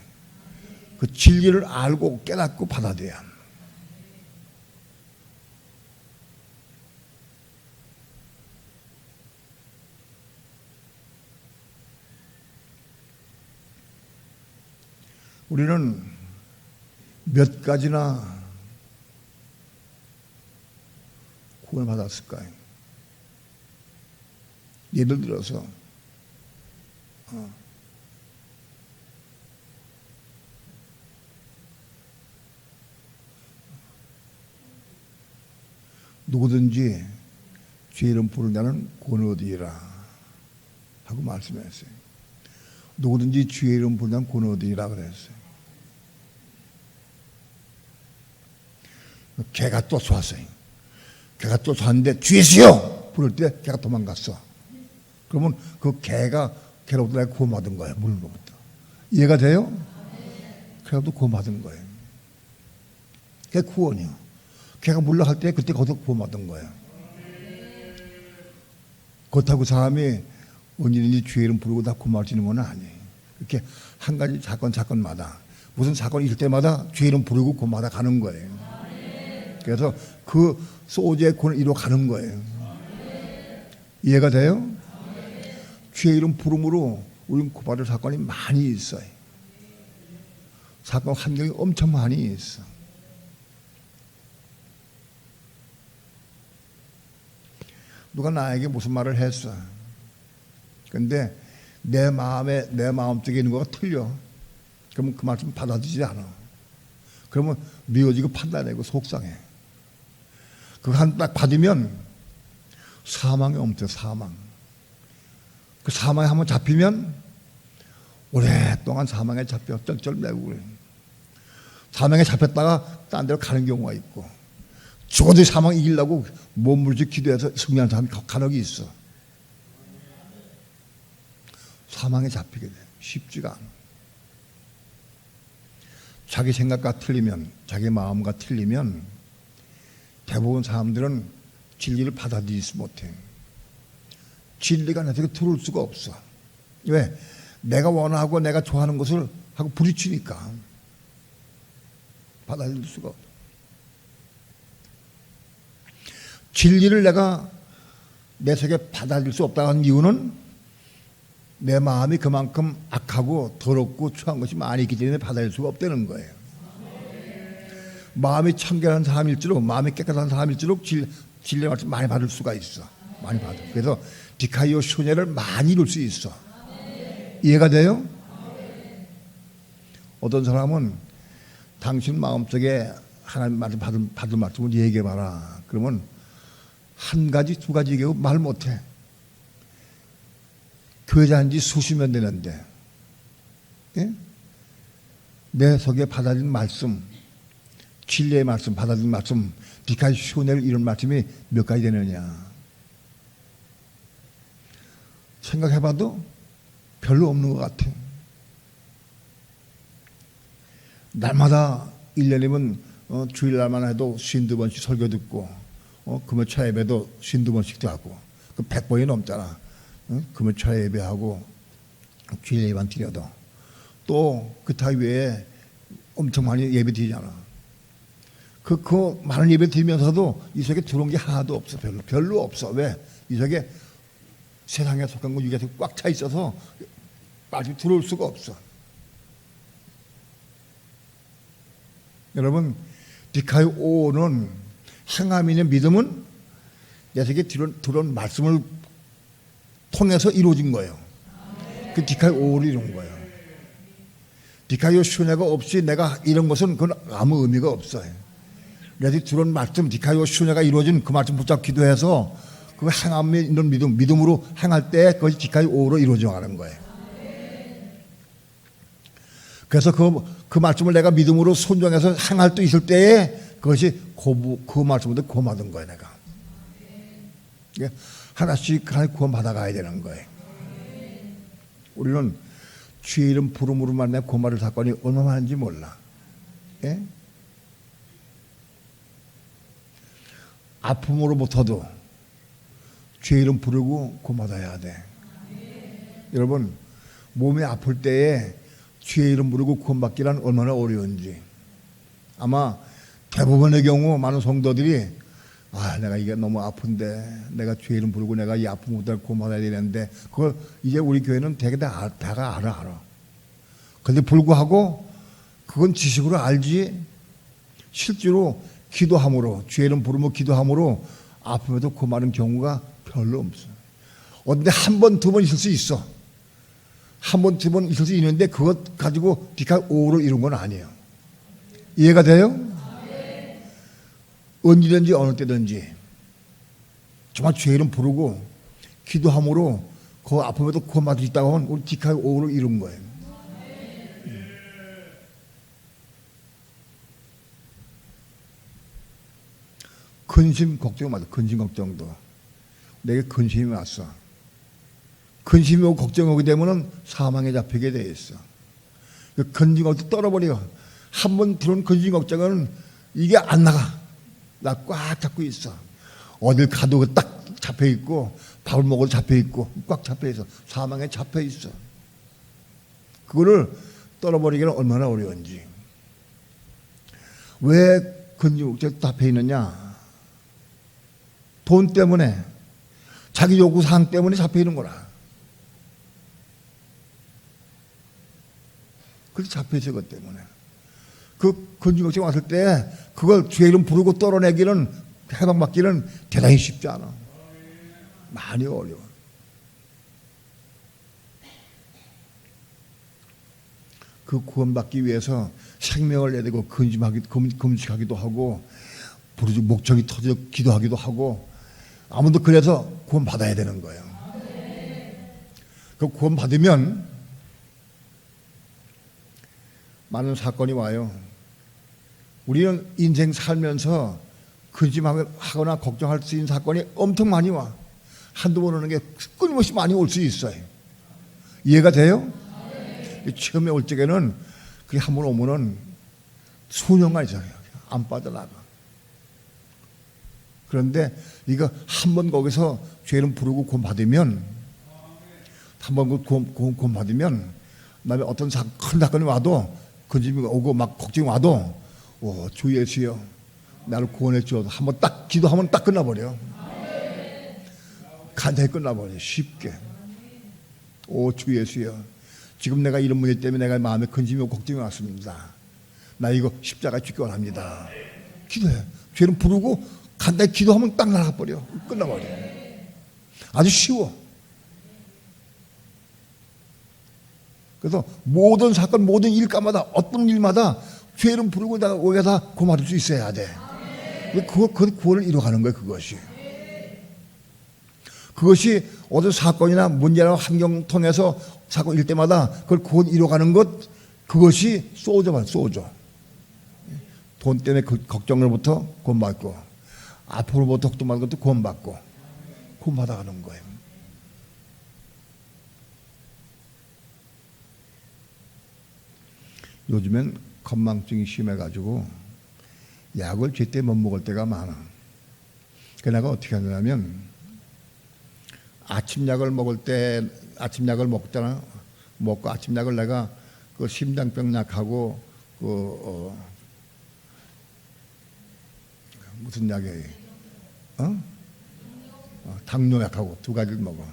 그 진리를 알고 깨닫고 받아들여야. 우리는 몇 가지나 구원을 받았을까요? 예를 들어서 누구든지 주의 이름 부르는 자는 구원을 얻으리라 하고 말씀했어요. 누구든지 주의 이름 부르는 자는 구원을 얻으리라 그랬어요. 개가 쫓아왔어요. 개가 쫓아왔는데 주예수여 부를 때 개가 도망갔어. 그러면 그 개로부터 내가 구원받은 거예요. 물로부터. 이해가 돼요? 그래도 구원받은 거예요. 그게 구원이요. 개가 물러갈 때 그때 거기서 구원받은 거예요. 그렇다고 사람이 언제든지 주의 이름 부르고 다 구원받지는 건 아니에요. 이렇게 한 가지 사건마다 무슨 사건이 있을 때마다 주의 이름 부르고 구원받아 가는 거예요. 그래서 그 소제의 구원을 이루어 가는 거예요. 이해가 돼요? 주의 이름 부름으로 우리는 구원받을 사건이 많이 있어요. 사건 환경이 엄청 많이 있어. 누가 나에게 무슨 말을 했어. 근데 내 마음속에 있는 거가 틀려. 그러면 그 말씀 받아들이지 않아. 그러면 미워지고 판단하고 속상해. 그거 한 딱 받으면 사망이 엄청 사망. 그 사망에 한번 잡히면 오랫동안 사망에 잡혀 쩔쩔매고 그래. 사망에 잡혔다가 딴 데로 가는 경우가 있고 죽어도 사망 이기려고 몸부림쳐 기도해서 승리하는 사람이 간혹 있어. 사망에 잡히게 돼. 쉽지가 않아. 자기 생각과 틀리면, 자기 마음과 틀리면 대부분 사람들은 진리를 받아들이지 못해. 진리가 내 속에 들어올 수가 없어. 왜? 내가 원하고 내가 좋아하는 것을 하고 부딪히니까 받아들일 수가 없어. 진리를 내가 내 속에 받아들일 수 없다는 이유는 내 마음이 그만큼 악하고 더럽고 추한 것이 많이 있기 때문에 받아들일 수가 없다는 거예요. 마음이 청결한 사람일수록, 마음이 깨끗한 사람일수록 진리의 말씀 많이 받을 수가 있어. 많이 받아. 그래서 디카이오 쇼네를 많이 이룰 수 있어. 이해가 돼요? 어떤 사람은 당신 마음속에 하나님 말씀 받을 말씀을 얘기해봐라. 그러면 한 가지, 두 가지 얘기하고 말 못해. 교회 다닌 지 수십 년 되는데, 예? 내 속에 받아들인 말씀, 진리의 말씀, 받아들인 말씀, 디카이 쇼넬 이런 말씀이 몇 가지 되느냐. 생각해봐도 별로 없는 것 같아. 날마다 1년이면 주일날만 해도 52번씩 설교 듣고, 금요차 예배도 52번씩도 하고, 그 100번이 넘잖아. 금요차 예배하고 주일 예배만 드려도 또 그 다 외에 엄청 많이 예배 드리잖아. 그 많은 예배 드리면서도 이 속에 들어온 게 하나도 없어. 별로 없어. 왜? 이 속에 세상에 속한 거 이게 꽉 차 있어서 빨리 들어올 수가 없어. 여러분, 디카이 오는 행함이 있는 믿음은 내 속에 들어온 말씀을 통해서 이루어진 거예요. 그 디카이 오를 이룬 거예요. 디카이오 슈네가 없이 내가 이런 것은 그건 아무 의미가 없어요. 내가 들어온 말씀, 디카이오 슈네가 이루어진 그 말씀 붙잡고 기도해서 그 행함이 있는 믿음으로 행할 때 그것이 디카이 오로 이루어져 가는 거예요. 그래서 그 말씀을 내가 믿음으로 순종해서 행할 수 있을 때에 그것이 그 말씀부터 구원받은 거예요, 내가. 하나씩 하나씩 구원받아가야 되는 거예요. 우리는 주의 이름 부름으로 만난 구원받을 사건이 얼마나 많은지 몰라. 예? 아픔으로부터도 주의 이름 부르고 구원받아야 돼. 여러분, 몸이 아플 때에 주의 이름 부르고 구원받기란 얼마나 어려운지. 아마 대부분의 경우 많은 성도들이 내가 이게 너무 아픈데 내가 주의 이름 부르고 내가 이 아픔부터 구원받아야 되는데 그걸 이제 우리 교회는 되게 다 알아. 그런데 불구하고 그건 지식으로 알지 실제로 기도함으로 주의 이름 부르며 기도함으로 아픔에도 구원받는 경우가 별로 없어. 언제 한 번, 두 번 있을 수 있어. 한 번, 두 번 있을 수 있는데 그것 가지고 디카이 오를 이룬 건 아니에요. 이해가 돼요? 언제든지 어느 때든지 정말 주의 이름 부르고 기도함으로 그 아픔에도 구원받을 수 있다고 하면 우리 디카이 오를 이룬 거예요. 근심 걱정 맞아. 근심 걱정도 내게 근심이 왔어. 근심이 오고 걱정이 오게 되면 사망에 잡히게 돼 있어. 그 근심 걱정 떨어버려. 한 번 들어온 근심 걱정은 이게 안 나가. 나 꽉 잡고 있어. 어딜 가도 딱 잡혀 있고 밥을 먹어도 잡혀 있고 꽉 잡혀 있어. 사망에 잡혀 있어. 그거를 떨어버리기는 얼마나 어려운지. 왜 근심 걱정이 잡혀 있느냐? 돈 때문에 자기 요구 사항 때문에 잡혀 있는 거라. 그렇게 잡혀 있어. 그것 때문에. 그 근심 걱정이 왔을 때 그걸 주의 이름 부르고 떨어내기는 해방받기는 대단히 쉽지 않아. 많이 어려워. 그 구원받기 위해서 생명을 내고 금식하기도 하고 부르짖 목적이 터져 기도하기도 하고 아무도 그래서 구원받아야 되는 거예요. 그 구원받으면 많은 사건이 와요. 우리는 인생 살면서 근심하거나 걱정할 수 있는 사건이 엄청 많이 와. 한두 번 오는 게 끊임없이 많이 올 수 있어요. 이해가 돼요? 처음에 올 적에는 그게 한 번 오면은 수년간 있어요. 안 빠져나가. 그런데 이거 한 번 거기서 죄는 부르고 구원 받으면, 한 번 구원 받으면, 그다음에 어떤 큰 사건이 와도, 근심이 오고 막 걱정이 와도, 주 예수여 나를 구원해 주어서 한번 딱 기도하면 딱 끝나버려. 간단히 끝나버려. 쉽게. 주 예수여, 지금 내가 이런 문제 때문에 내가 마음에 근심이 오고 걱정이 왔습니다. 나 이거 십자가에 죽기 원합니다. 기도해. 죄는 부르고 간단히 기도하면 딱 나가버려. 끝나버려. 아주 쉬워. 그래서 모든 사건, 모든 일가마다, 어떤 일마다 죄는 부르고 내가 오해다 고마울 수 있어야 돼. 그 구원을 이루어가는 거예요. 그것이 어떤 사건이나 문제나 환경 통해서 사건 일 때마다 그걸 구원 이루어가는 것, 그것이 소저만 소저. 돈 때문에 그 걱정으로부터 구원받고, 앞으로부터 걱정받는 것도 구원받고, 구원받아가는 거예요. 요즘엔 건망증이 심해가지고 약을 제때 못 먹을 때가 많아. 그래서 내가 어떻게 하냐면, 아침약을 먹을 때, 아침약을 먹잖아. 먹고 아침약을 내가 그 심장병 약하고 무슨 약이에요? 당뇨 약하고 두 가지를 먹어.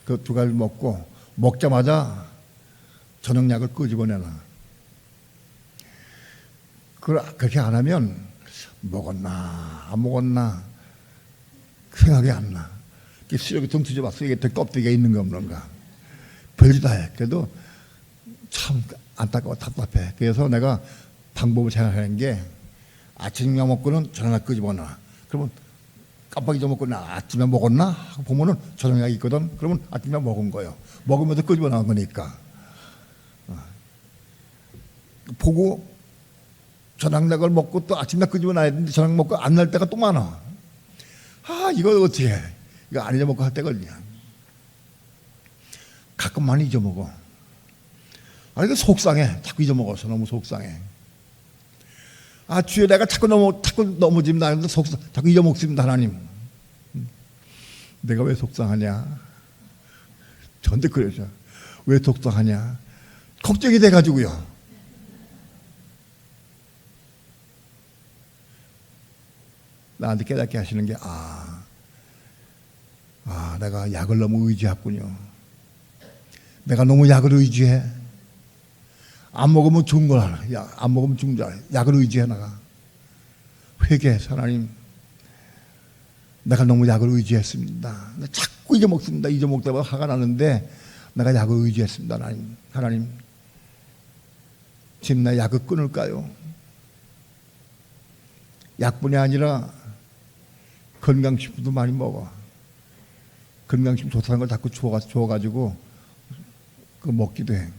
그 두 가지를 먹고 먹자마자 저녁약을 끄집어내놔. 그렇게 안 하면 먹었나 안 먹었나 생각이 안 나. 수력이 등 뒤져봤어. 이게 껍데기가 있는가 없는가. 별짓 다 해. 그래도 참 안타까워 답답해. 그래서 내가 방법을 생각하는 게, 아침약 먹고는 저녁약 끄집어놔. 그러면 깜빡 잊어먹고 나 아침에 먹었나 하고 보면은 저녁약이 있거든. 그러면 아침에 먹은 거예요. 먹으면서 끄집어나온 거니까. 보고 저녁약을 먹고 또 아침약 끄집어놔야 되는데 저녁 먹고 안 날 때가 또 많아. 이거 어떻게 해. 이거 안 잊어먹고 할 때가 있냐. 가끔 많이 잊어먹어. 이거 속상해. 자꾸 잊어먹어서 너무 속상해. 주여 내가 자꾸 넘어집니다. 자꾸 잊어먹습니다. 하나님. 내가 왜 속상하냐. 저한테 그러죠. 왜 속상하냐. 걱정이 돼가지고요. 나한테 깨닫게 하시는 게, 내가 약을 너무 의지했군요. 내가 너무 약을 의지해. 안 먹으면 죽은 걸 알아. 안 먹으면 죽은 줄 알아. 약을 의지해 나가. 회개해서, 하나님, 내가 너무 약을 의지했습니다. 나 자꾸 잊어먹습니다. 잊어먹다가 화가 나는데 내가 약을 의지했습니다. 하나님, 지금 나 약을 끊을까요? 약뿐이 아니라 건강식품도 많이 먹어. 건강식품 좋다는 걸 자꾸 주워가지고 먹기도 해.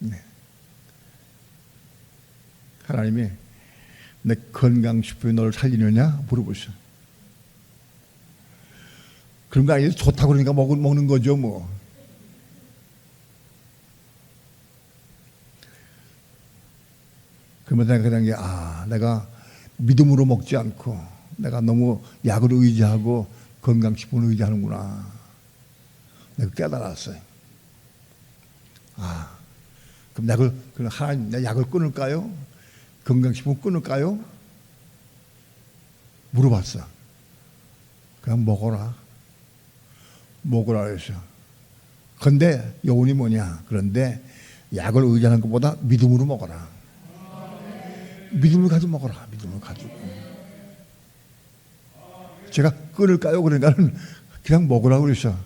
네. 하나님이 내 건강식품이 너를 살리느냐 물어보셔. 그런 거 아니지. 좋다고 그러니까 먹는 거죠 뭐. 그러면 내가 그런 게, 내가 믿음으로 먹지 않고 내가 너무 약을 의지하고 건강식품을 의지하는구나. 내가 깨달았어요. 그럼 하나님, 내 약을 끊을까요? 건강식품 끊을까요? 물어봤어. 그냥 먹어라 그랬어. 근데 요원이 뭐냐? 그런데 약을 의지하는 것보다 믿음으로 먹어라. 믿음을 가지고 먹어라. 믿음을 가지고. 제가 끊을까요? 그러니까는 그냥 먹으라고 그랬어.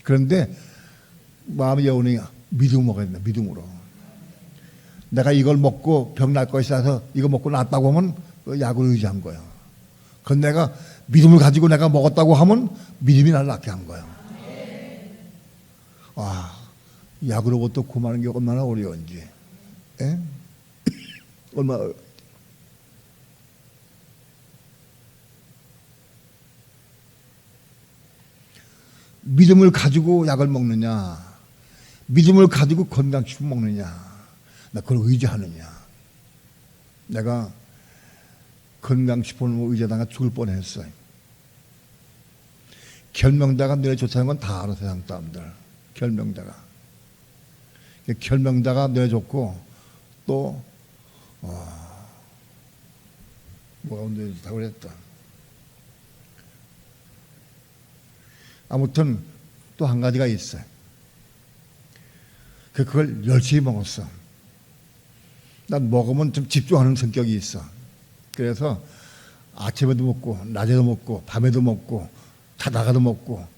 그런데 마음의 여운이 믿음으로 먹어야 된다. 믿음으로. 내가 이걸 먹고 병 날 것이라서 이거 먹고 낫다고 하면 그 약을 의지한 거예요. 그건 내가 믿음을 가지고 내가 먹었다고 하면 믿음이 나를 낫게 한 거예요. 약으로부터 구하는 게 얼마나 어려운지. 얼마나 믿음을 가지고 약을 먹느냐, 믿음을 가지고 건강식품 먹느냐, 나 그걸 의지하느냐. 내가 건강식품을 의지하다가 죽을 뻔했어요. 결명자가 내 좋다는 건 다 알아, 세상 사람들. 결명자가 내줬고, 또 뭐가 내줬다고 그랬다. 아무튼 또 한 가지가 있어요. 그걸 열심히 먹었어. 난 먹으면 좀 집중하는 성격이 있어. 그래서 아침에도 먹고, 낮에도 먹고, 밤에도 먹고, 자다가도 먹고,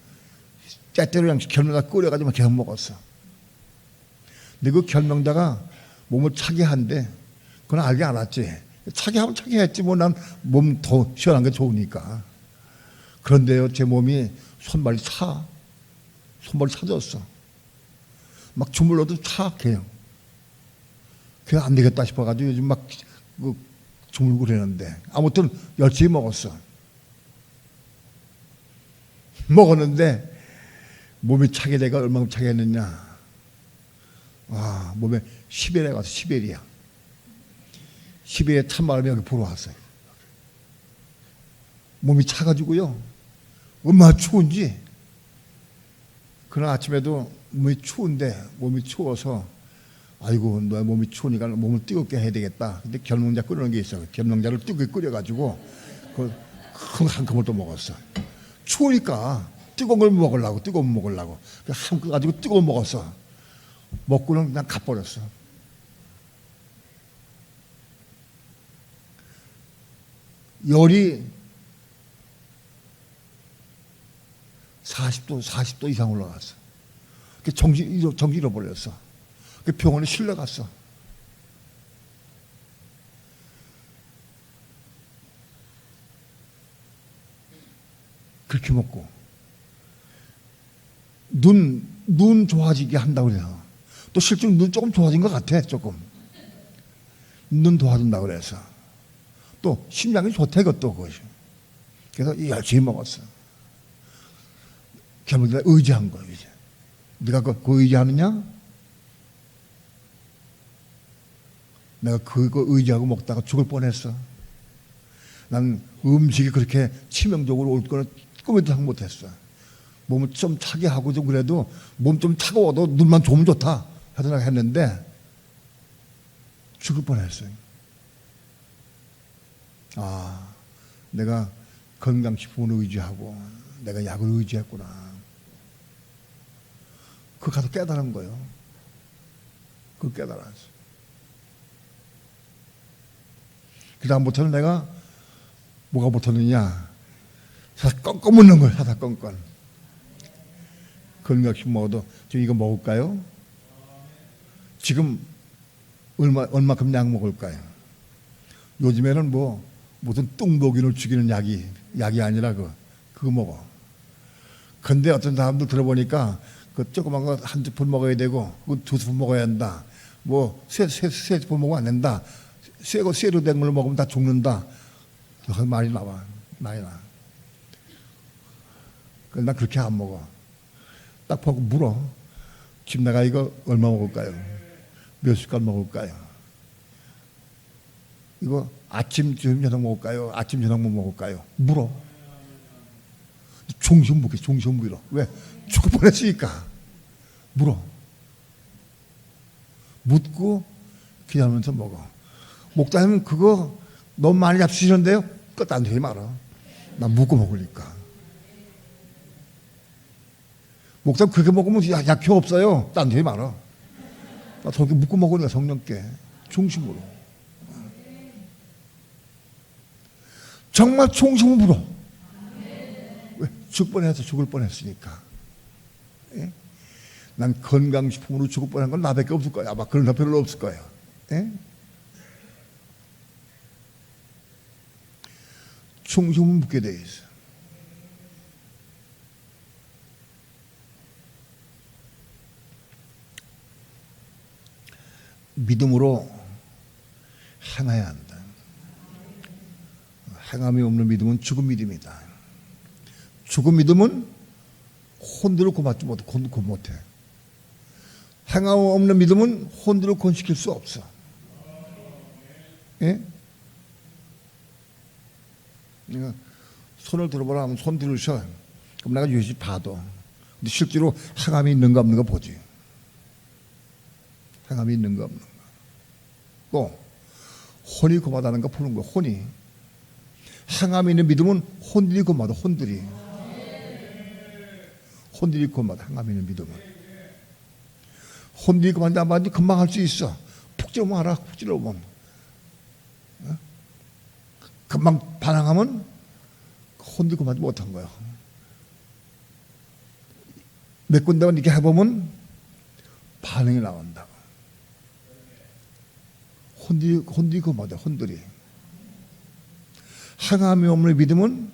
때때로 그냥 결명자 끓여가지고 계속 먹었어. 근데 그 결명자가 몸을 차게 한데, 그건 알게 알았지. 차게 하면 차게 했지, 뭐 난 몸 더 시원한 게 좋으니까. 그런데요, 제 몸이 손발이 차졌어. 막 주물러도 차, 그냥 안 되겠다 싶어가지고 요즘 막 주물고 그러는데, 아무튼 열심히 먹었어. 먹었는데 몸이 차게 내가 얼마나 차게 했느냐. 몸에 시베리아 가서 시베리아 찬바람이 여기 불어왔어요. 몸이 차가지고요, 얼마나 추운지. 그날 아침에도 몸이 추워서 아이고, 너 몸이 추우니까 몸을 뜨겁게 해야 되겠다. 근데 결명자 끓이는 게 있어요. 결명자를 뜨겁게 끓여가지고 한 컵을 또 먹었어. 추우니까 뜨거운 걸 먹으려고. 한 컵 가지고 뜨거운 먹었어. 먹고는 그냥 가버렸어. 열이 40도 이상 올라갔어. 정신 잃어버렸어. 병원에 실려갔어. 그렇게 먹고 눈 좋아지게 한다고 그래요. 또 실제로 눈 조금 좋아진 것 같아. 조금 눈 도와준다고 그래서 또 심장이 좋대, 그것도. 그래서 열심히 먹었어. 결국 내가 의지한 거야. 이제 네가 그거 의지하느냐? 내가 그거 의지하고 먹다가 죽을 뻔했어. 난 음식이 그렇게 치명적으로 올 거는 꿈에도 생각 못했어. 몸을 좀 차게 하고 좀 그래도 몸 좀 차가워도 눈만 좋으면 좋다 하더라 했는데 죽을 뻔했어요. 내가 건강식품을 의지하고 내가 약을 의지했구나. 그거 가서 깨달은 거예요. 그걸 깨달았어. 그 다음부터는 내가 뭐가 붙었느냐, 사사 껌껌 묻는 거예요. 사사 껌껌. 건강식 먹어도 지금 이거 먹을까요? 지금 얼마큼 약 먹을까요? 요즘에는 무슨 뚱보균을 죽이는 약이 아니라 그거 먹어. 근데 어떤 사람들 들어보니까 그 조그만 거 한 스푼 먹어야 되고 그 두 스푼 먹어야 한다. 세 스푼 먹으면 안 된다. 쇠로 된 걸 먹으면 다 죽는다. 그 말이 나와. 많이 나. 그래서 난 그렇게 안 먹어. 딱 보고 물어. 지금 내가 이거 얼마 먹을까요? 몇 숟갈 먹을까요? 이거 아침, 저녁 먹을까요? 아침, 저녁 먹을까요? 물어. 종신무기로. 왜? 죽을 뻔했으니까. 물어. 묻고 기다리면서 먹어. 목사님 그거 너무 많이 잡수시는데요? 그것도 안 되지 말아. 난 묻고 먹으니까. 목사님 그렇게 먹으면 약효 없어요. 안 되지 말아. 나 저렇게 묻고 먹으니까 성령께 중심으로. 정말 중심으로 물어. 왜? 죽을 뻔했으니까. 예? 난 건강식품으로 죽을 뻔한 건 나밖에 없을 거야. 아마 그런 사람 별로 없을 거야. 예? 중심을 묻게 돼 있어. 믿음으로 행해야 한다. 행함이 없는 믿음은 죽은 믿음이다. 죽은 믿음은 혼들을 고맙지 못해. 곧 못해. 행함 없는 믿음은 혼들을 권시킬 수 없어. 예? 내가 손을 들어보라 하면 손 들으셔. 그럼 내가 유시 봐도. 근데 실제로 행함이 있는가 없는가 보지. 행함이 있는가 없는가. 또 혼이 고마다는 거 보는 거야. 혼이. 행함이 있는 믿음은 혼들이 고마다. 혼들이 고마다. 행함이 있는 믿음은. 혼들이 고마다. 아마 금방 할 수 있어. 푹 찌르면 알아. 푹 찌르면. 금방 반항하면 혼들이 고마지 못한 거야. 몇 군데만 이렇게 해보면 반응이 나온다. 혼들이 고마다. 혼들이. 행함이 없는 믿음은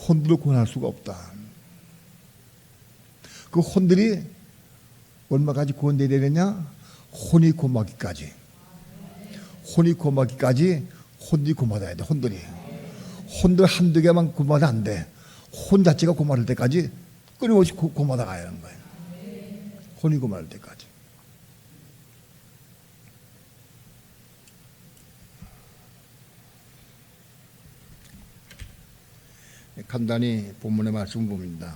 혼들을 구원할 수가 없다. 그 혼들이 얼마까지 구원돼야 되느냐? 혼이 고마기까지. 혼이 고마기까지 혼들이 고마다야 돼. 혼들이. 혼들 한두 개만 고마다 안 돼. 혼 자체가 고마를 때까지 끊임없이 고마다 가야 하는 거예요. 혼이 고마를 때까지. 간단히 본문의 말씀을 봅니다.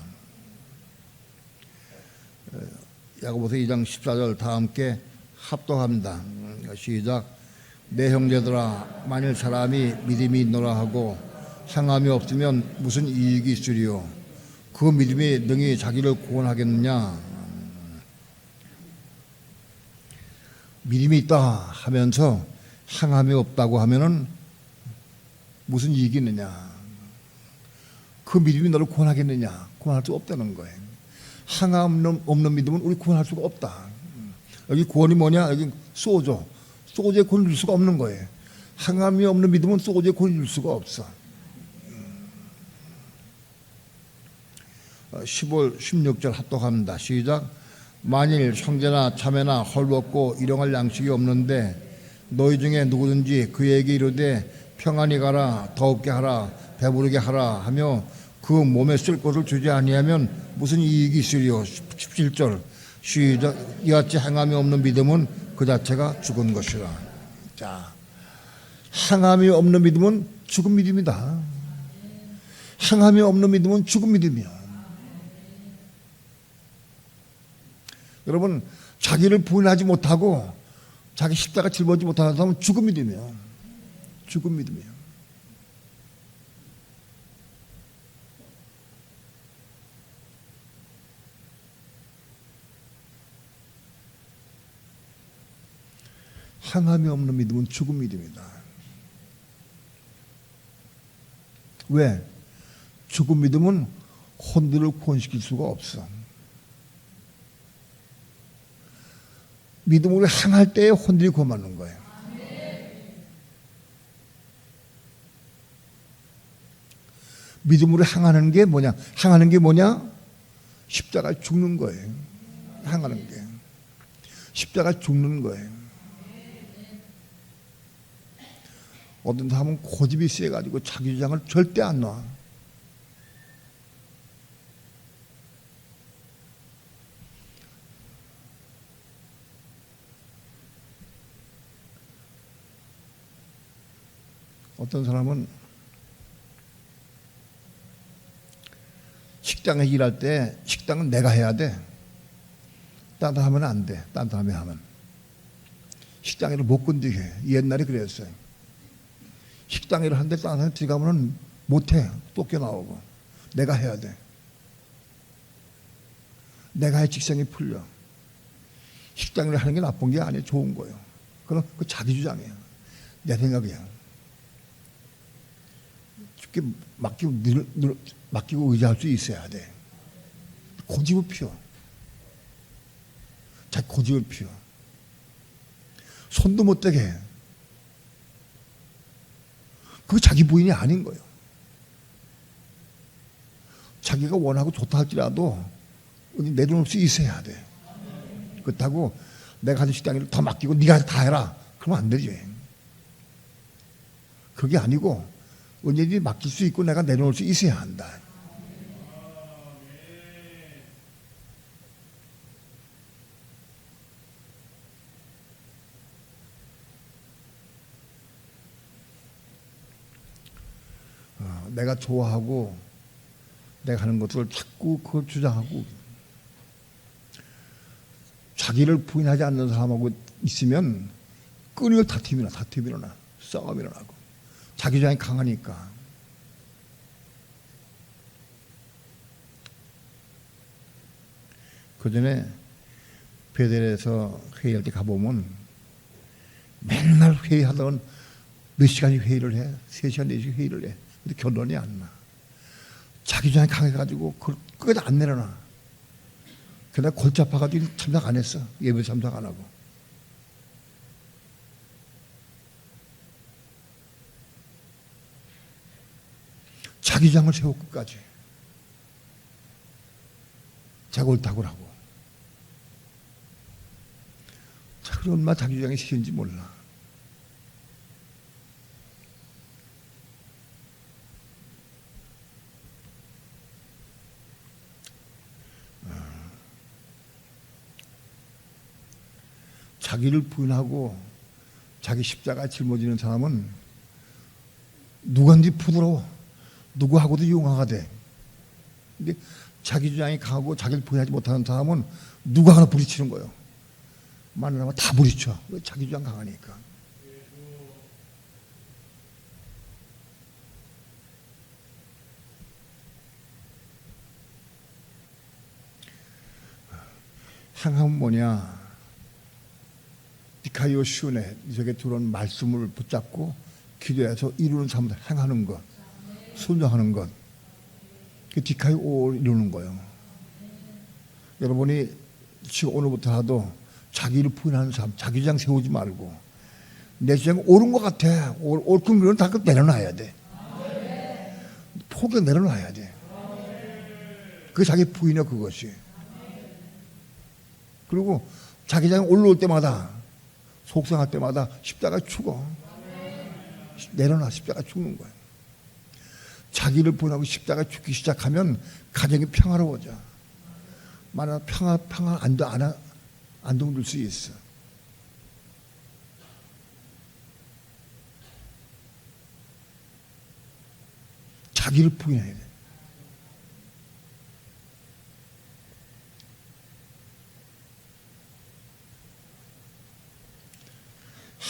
야고보서 2장 14절 다 함께 합독합니다. 시작. 내 형제들아 만일 사람이 믿음이 있노라 하고 행함이 없으면 무슨 이익이 있으리요. 그 믿음이 능히 자기를 구원하겠느냐. 믿음이 있다 하면서 행함이 없다고 하면은 무슨 이익이 있느냐. 그 믿음이 너를 구원하겠느냐. 구원할 수 없다는 거예요. 행함 없는 믿음은 우리 구원할 수가 없다. 여기 구원이 뭐냐? 여기 소조. 소조에 구원을 줄 수가 없는 거예요. 행함이 없는 믿음은 소조에 구원을 줄 수가 없어. 15, 16절 합독합니다. 시작. 만일 형제나 자매나 헐벗고 일용할 양식이 없는데 너희 중에 누구든지 그에게 이르되 평안히 가라 더웁게 하라 배부르게 하라 하며 그 몸에 쓸 것을 주지 아니하면 무슨 이익이 있으리요. 17절 시작. 이같이 행함이 없는 믿음은 그 자체가 죽은 것이라. 자, 행함이 없는 믿음은 죽은 믿음이다. 행함이 없는 믿음은 죽은 믿음이야. 여러분, 자기를 부인하지 못하고 자기 십자가 짊어지지 못하는 사람은 죽은 믿음이야. 죽은 믿음이야. 행함이 없는 믿음은 죽은 믿음이다. 왜? 죽은 믿음은 혼들을 구원시킬 수가 없어. 믿음으로 행할 때에 혼들이 구원받는 거예요. 믿음으로 행하는 게 뭐냐? 행하는 게 뭐냐? 십자가 죽는 거예요. 행하는 게. 십자가 죽는 거예요. 어떤 사람은 고집이 세가지고 자기 주장을 절대 안 놔. 어떤 사람은 식당에 일할 때 식당은 내가 해야 돼. 딴 사람 하면 안 돼. 딴 사람이 하면. 식당 일을 못 건드게 해. 옛날에 그랬어요. 식당 일을 하는데 딴 사람이 들어가면 못해. 쫓겨나오고. 내가 해야 돼. 내가 해 직성이 풀려. 식당 일을 하는 게 나쁜 게 아니에요. 좋은 거예요. 그럼 그 자기 주장이에요. 내 생각이야. 쉽게 맡기고 의지할 수 있어야 돼. 고집을 피워. 자기 고집을 피워. 손도 못 대게 해. 그게 자기 부인이 아닌 거예요. 자기가 원하고 좋다 할지라도 내려놓을 수 있어야 돼. 그렇다고 내가 하는 식당을 더 맡기고 네가 다 해라. 그러면 안 되지. 그게 아니고 언제든지 맡길 수 있고 내가 내려놓을 수 있어야 한다. 내가 좋아하고 내가 하는 것을 자꾸 그걸 주장하고, 자기를 부인하지 않는 사람하고 있으면 끊임없이 다툼이 일어나, 싸움이 일어나고, 자기 주장이 강하니까. 그 전에 베델에서 회의할 때 가보면 맨날 회의하던 몇 시간씩 회의를 해. 3시간, 4시간 회의를 해. 근데 결론이 안 나. 자기 주장이 강해가지고 그걸 끝까지 안 내려놔. 그러다 골치 아파가지고 참석 안 했어. 예배 참석 안 하고. 자기 주장을 세워 끝까지. 자기 옳다고 하고. 얼마나 자기 주장이 싫은지 몰라. 자기를 부인하고 자기 십자가에 짊어지는 사람은 누구한테 부드러워, 누구하고도 용화가 돼. 근데 자기 주장이 강하고 자기를 부인하지 못하는 사람은 누가 하나 부딪히는 거예요. 만나면 다 부딪혀. 자기 주장 강하니까. 행함은 뭐냐? 디카이오 시온에 저게 들어온 말씀을 붙잡고 기도해서 이루는 삶을 행하는 것, 순종하는 것. 그 디카이오를 이루는 거예요. 여러분이 지금 오늘부터라도 자기를 부인하는 삶, 자기 주장 세우지 말고 내 주장이 옳은 것 같아. 옳은 건 다 내려놔야 돼. 포기 내려놔야 돼. 그게 자기 부인이야, 그것이. 그리고 자기 주장이 올라올 때마다, 속상할 때마다 십자가 죽어. 내려놔. 십자가 죽는 거야. 자기를 부인하고 십자가 죽기 시작하면 가정이 평화로워져. 만약 평화 안정될 수 있어. 자기를 부인해야 돼.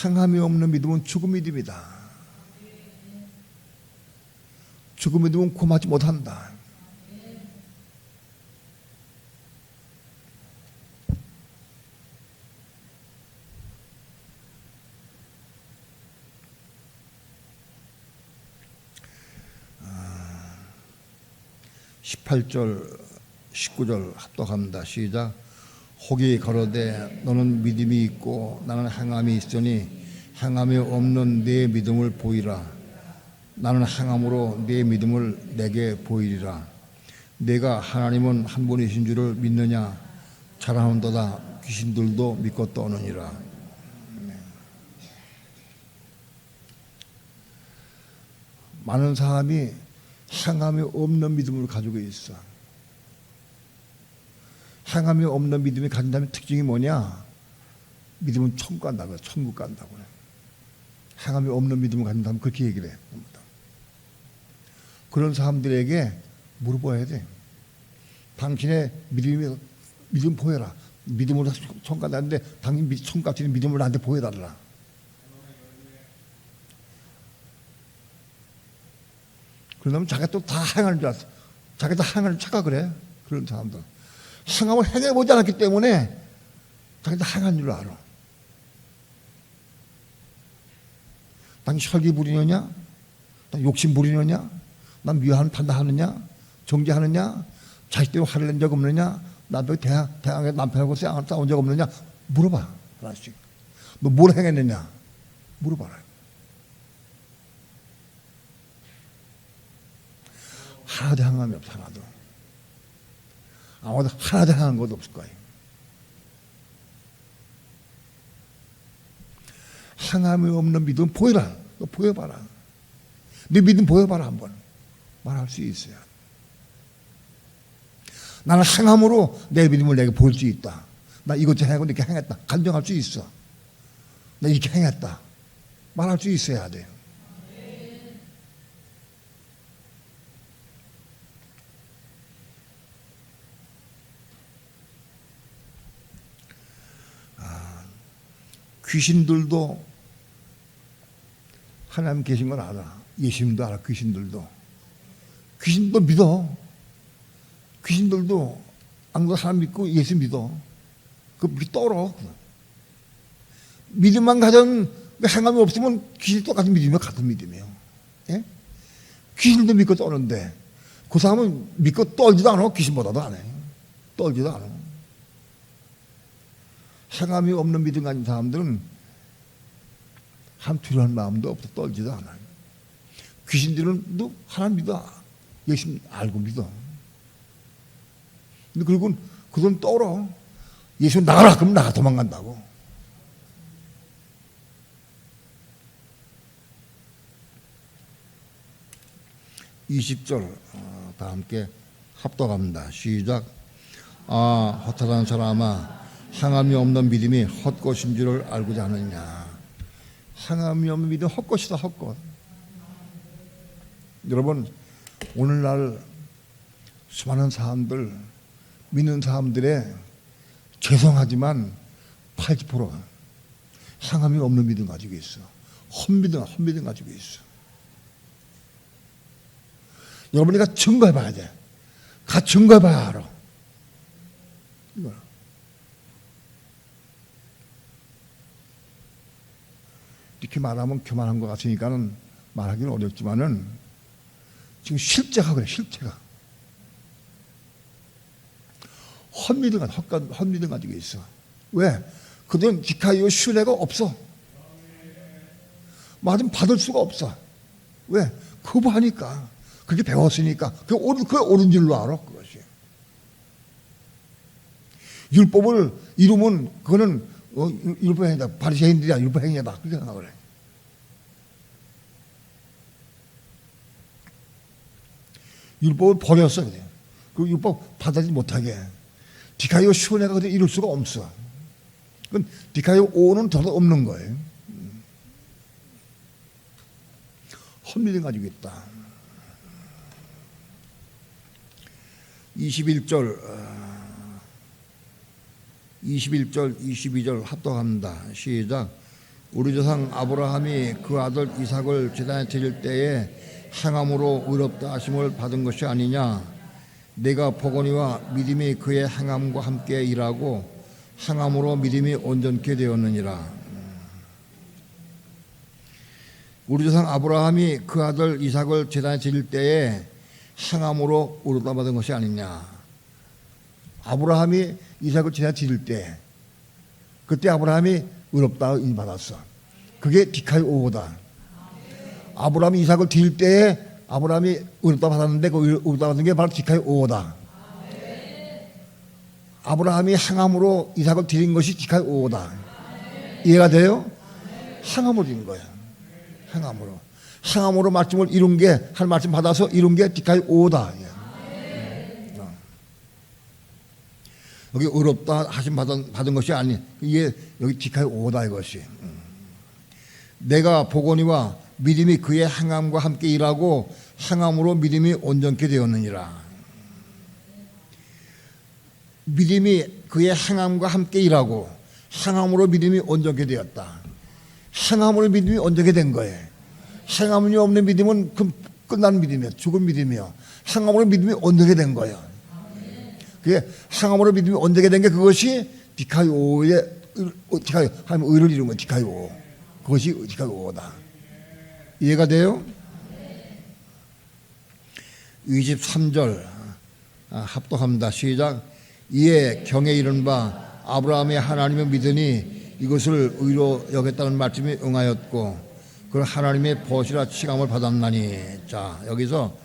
행함이 없는 믿음은 죽은 믿음이다. 죽은 믿음은 구원받지 못한다. 아, 18절 19절 합독합니다. 시작. 혹이 가로되 너는 믿음이 있고 나는 행함이 있으니 행함이 없는 내 믿음을 보이라. 나는 행함으로 내 믿음을 내게 보이리라. 내가 하나님은 한 분이신 줄을 믿느냐? 잘하는도다. 귀신들도 믿고 떠느니라. 많은 사람이 행함이 없는 믿음을 가지고 있어. 행함이 없는 믿음이 가진다면 특징이 뭐냐? 믿음은 천국 간다고, 천국 간다고. 행함이 없는 믿음을 가진다면 그렇게 얘기를 해. 그런 사람들에게 물어봐야 돼. 당신의 믿음 보여라. 믿음으로 천국 간다는데 당신 천국 같은 믿음을 나한테 보여달라. 그러면 자기가 또 다 행하는 줄 알았어. 자기가 다 행하는 착각을 해. 그런 사람들. 행함을 행해보지 않았기 때문에 자기가 다 행하는 줄 알아. 당신 설기 부리느냐? 욕심 부리느냐? 난 미워하는 판단하느냐? 정죄하느냐? 자식대로 화를 낸 적 없느냐? 나도 대항에 남편하고 싸운 적 없느냐? 물어봐. 하나씩. 너 뭘 행했느냐? 물어봐라. 하나도 행함이 없어. 하나도. 아무도 하나도 행한 것도 없을 거예요. 행함이 없는 믿음 보여라. 너 보여봐라. 네 믿음 보여봐라. 한번 말할 수 있어요. 나는 행함으로 내 믿음을 내게 보일 수 있다. 나 이것 좀 행하고 이렇게 행했다. 간증할 수 있어. 나 이렇게 행했다. 말할 수 있어야 돼요. 귀신들도 하나님 계신 걸 알아. 예수님도 알아. 귀신도 믿어. 귀신들도 안 그래도 하나님 믿고 예수 믿어. 그 믿기 떨어. 믿음만 가진 행함이 없으면 귀신 똑같은 믿음이야. 같은 믿음이에요. 예? 귀신도 믿고 떠는데 그 사람은 믿고 떨지도 않아. 귀신보다도 안 해. 떨지도 않아. 행함이 없는 믿음 가진 사람들은 한 두려운 마음도 없어. 떨지도 않아요. 귀신들은 너 하나님 믿어. 예수 알고 믿어. 근데 그리고 그건 떨어. 예수 나가라. 그럼 나가 도망간다고. (20절) 다 함께 합독합니다. 시작. 아 허탈한 사람아, 행함이 없는 믿음이 헛것인 줄을 알고자 하느냐. 행함이 없는 믿음 헛것이다. 헛것. 여러분, 오늘날 수많은 사람들, 믿는 사람들의 죄송하지만 80%가 행함이 없는 믿음 가지고 있어. 헛믿음 가지고 있어. 여러분이가 증거해봐야 돼. 증거해봐야 알아. 이거. 이렇게 말하면 교만한 것 같으니까는 말하기는 어렵지만은 지금 실제가 그래. 실제가 헛믿음 가지고 있어. 왜? 그들은 디카이오 신뢰가 없어. 맞으면 받을 수가 없어. 왜? 거부하니까. 그렇게 배웠으니까. 그게 옳은 줄로 알아. 그것이. 율법을 이루면 그거는 율법행위다. 바리새인들이야. 율법행위다. 그렇게 생각을 해. 율법을 버렸어. 그래. 그 율법 받아들이지 못하게. 디카이오 시온회가 그래 이룰 수가 없어. 그건 디카이오 오는 더 없는 거예요. 헛믿음 가지고 있다. 21절, 22절 합독합니다. 시작. 우리 조상 아브라함이 그 아들 이삭을 제단에 드릴 때에 행함으로 의롭다 하심을 받은 것이 아니냐. 내가 보거니와 믿음이 그의 행함과 함께 일하고 행함으로 믿음이 온전케 되었느니라. 우리 조상 아브라함이 그 아들 이삭을 제단에 드릴 때에 행함으로 의롭다 받은 것이 아니냐. 아브라함이 이삭을 제단에 드릴 때 그때 아브라함이 의롭다 받았어. 그게 디카이오다. 아브라함이 이삭을 드릴 때에 아브라함이 의롭다 받았는데 그 의롭다 받은 게 바로 디카이오다. 아브라함이 행함으로 이삭을 드린 것이 디카이오다. 이해가 돼요? 행함으로 드린 거야. 행함으로 말씀을 이룬 게, 할 말씀 받아서 이룬 게 디카이오다. 여기 의롭다 하심 받은 것이 아니, 이게 여기 디카이오다 이것이. 내가 보거니와 믿음이 그의 행함과 함께 일하고 행함으로 믿음이 온전케 되었느니라. 믿음이 그의 행함과 함께 일하고 행함으로 믿음이 온전케 되었다. 행함으로 믿음이 온전케 된 거예요. 행함이 없는 믿음은 끝난 믿음이야. 죽은 믿음이야. 행함으로 믿음이 온전케 된 거예요. 그게 행함으로 믿음이 온전케 된 게 그것이 디카이오의 하나님 의를 이룬 거예요. 디카이오. 그것이 디카이오다. 이해가 돼요? 23절 합독합니다. 시작. 이에 경에 이른 바 아브라함이 하나님을 믿으니 이것을 의로 여겼다는 말씀이 응하였고 그 하나님의 보시라 칭함을 받았나니. 자, 여기서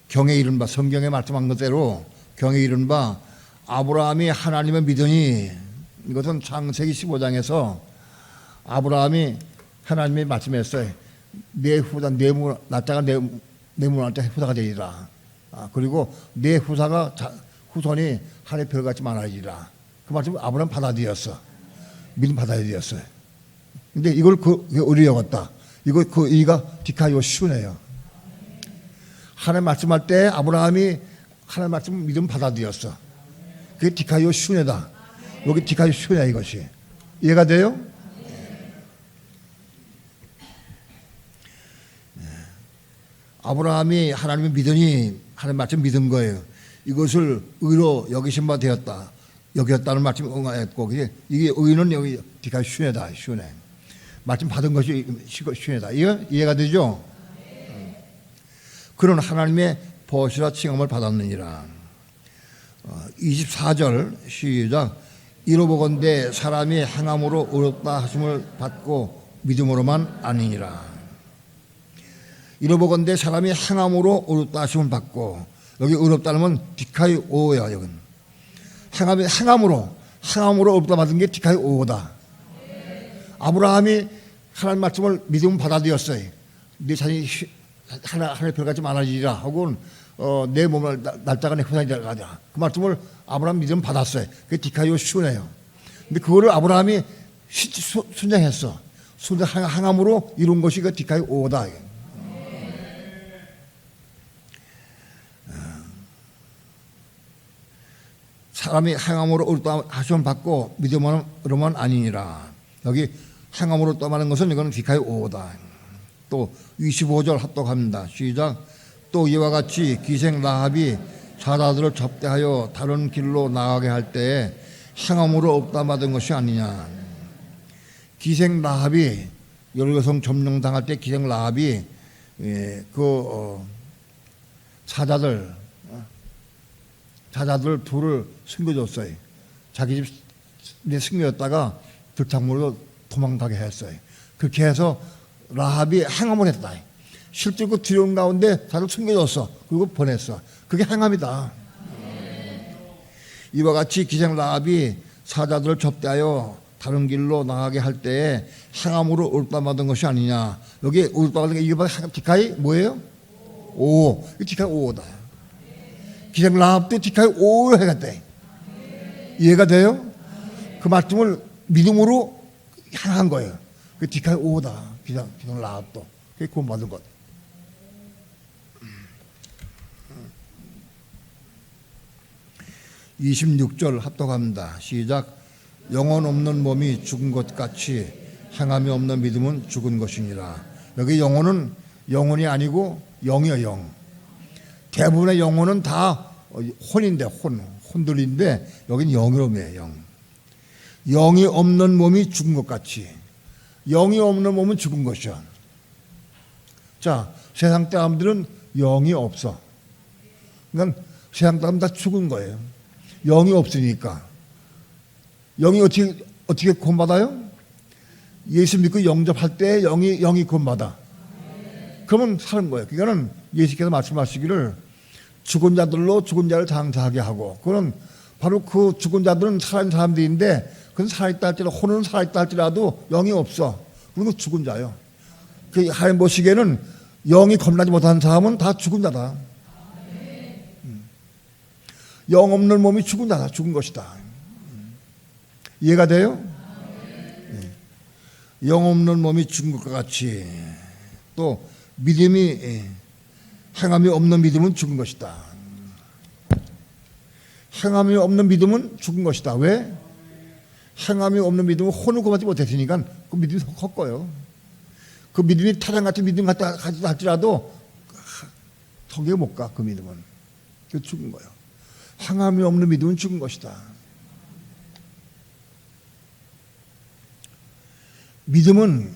경에 이른 바, 성경에 말씀한 것대로 경에 이른 바 아브라함이 하나님을 믿으니, 이것은 창세기 15장에서 아브라함이 하나님이 말씀했어요. 내 후사, 낳자가 내 문할자 후사가 되리라. 그리고 내 후손이 하늘의 별같이 많아지리라. 그 말씀을 아브라함 받아들였어. 믿음 받아들였어요. 근데 이걸 의리 여겼다. 그 의가 디카이오 시온이에요. 하나님 말씀할 때 아브라함이 하나님 말씀 믿음 받아들였어. 그게 디카이오 시온이다. 여기 디카이오 시온이야 이것이. 이해가 돼요? 아브라함이 하나님을 믿으니 하나님 말씀 믿은 거예요. 이것을 의로 여기신 바 되었다. 여겼다는 말씀 응하였고, 이게 의는 여기 뒤가 슈네다, 슈네. 말씀 받은 것이 슈네다. 이해가 되죠? 그런 하나님의 보시라 칭함을 받았느니라. 24절 시작. 이로보건대 사람이 행함으로 의롭다 하심을 받고 믿음으로만 아니니라. 이로보건대 사람이 행함으로 의롭다 하심을 받고, 여기 의롭다는 건 디카이 오야. 여긴 행함으로 의롭다 받은 게 디카이 오다. 아브라함이 하나님 말씀을 믿음으로 받아들였어요. 내 자신이 하나의 별같이 많아지리라 하고는 내 몸을 날짜가 내 후산이 되가자. 그 말씀을 아브라함 믿음 받았어요. 그게 디카이오 슈네요. 근데 그거를 아브라함이 순장했어. 행함으로 이룬 것이 그 디카이 오다. 사람이 행함으로 의롭다 하심을 받고 믿음으로만 아니니라. 여기 행함으로 떠나는 것은 이거는 디카이 오다. 또 25절 합독합니다. 시작. 또 이와 같이 기생 라합이 사자들을 접대하여 다른 길로 나가게 할 때에 행함으로 없다 받은 것이 아니냐. 기생 라합이 여성 점령당할 때 기생 라합이 사자들 둘을 숨겨줬어요. 자기 집에 숨겨졌다가 들창물로 도망가게 했어요. 그렇게 해서 라합이 행함을 했다. 실제로 그 두려움 가운데 다들 숨겨줬어. 그리고 보냈어. 그게 행함이다. 이와 같이 기생 라합이 사자들을 접대하여 다른 길로 나가게 할 때에 행함으로 의롭다 받은 것이 아니냐. 여기 의롭다 받은 게 이게 디카이 뭐예요? 오. 디카이 오다. 기생 라합도 디카이 오로 해갔대. 이해가 돼요? 그 말씀을 믿음으로 향한 거예요. 그 디카이 오다. 기생 라합도. 그게 구원받은 것. 26절 합독합니다. 시작. 영혼 없는 몸이 죽은 것 같이 행함이 없는 믿음은 죽은 것이니라. 여기 영혼은 영혼이 아니고 영이에요. 영. 대부분의 영혼은 다 혼인데 혼들인데 여긴 영이로매요. 영. 영이 없는 몸이 죽은 것 같이. 영이 없는 몸은 죽은 것이야. 자, 세상 사람들은 영이 없어. 그러니까 세상 사람 다 죽은 거예요. 영이 없으니까. 영이 어떻게 구원받아요? 예수 믿고 영접할 때 영이 구원받아. 그러면 사는 거예요. 그러니까는 예수께서 말씀하시기를 죽은 자들로 죽은 자를 장사하게 하고, 그거는 바로 그 죽은 자들은 살아있는 사람들인데, 그건 살아있다 할지라도, 혼은 살아있다 할지라도 영이 없어. 그리고 죽은 자예요. 그 하나님 보시기에는 영이 겁나지 못하는 사람은 다 죽은 자다. 영 없는 몸이 죽은 자다. 죽은 것이다. 이해가 돼요? 영 없는 몸이 죽은 것과 같이 또 믿음이 행함이 없는 믿음은 죽은 것이다. 행함이 없는 믿음은 죽은 것이다. 왜? 행함이 없는 믿음은 혼을 구하지 못했으니까 그 믿음이 헛거요. 그 믿음이 타장같은 믿음 같다 할지라도 성경에 못 가. 그 믿음은. 그 죽은 거예요. 행함이 없는 믿음은 죽은 것이다. 믿음은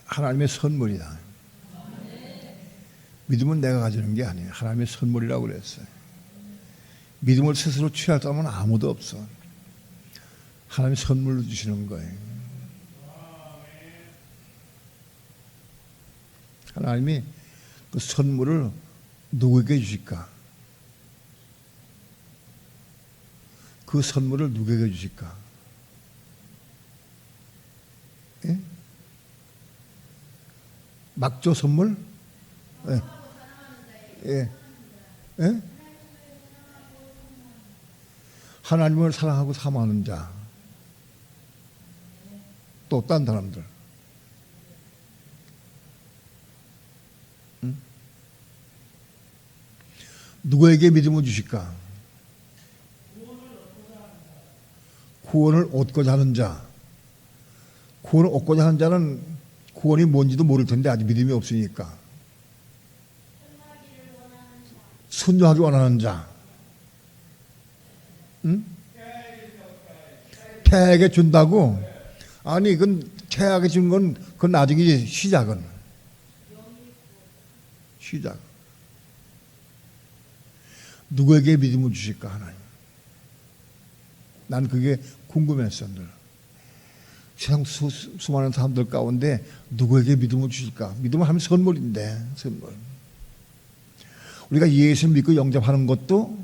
하나님의 선물이다. 믿음은 내가 가지는 게 아니에요. 하나님의 선물이라고 그랬어요. 믿음을 스스로 취할 사람은 아무도 없어. 하나님의 선물로 주시는 거예요. 하나님이 그 선물을 누구에게 주실까? 그 선물을 누구에게 주실까? 예? 막조 선물? 예. 예. 예? 하나님을 사랑하고 사모하는 자. 또 딴 사람들. 응? 누구에게 믿음을 주실까? 구원을 얻고자 하는 자. 구원을 얻고자 하는 자는 구원이 뭔지도 모를 텐데 아직 믿음이 없으니까. 순종하기 원하는 자, 응? 태에게 준다고? 아니, 그건 태에게 준 건 그건 나중이지. 시작. 누구에게 믿음을 주실까 하나님? 난 그게 궁금했어 늘. 세상 수많은 사람들 가운데 누구에게 믿음을 주실까? 믿음을 하면 선물인데, 선물. 우리가 예수 믿고 영접하는 것도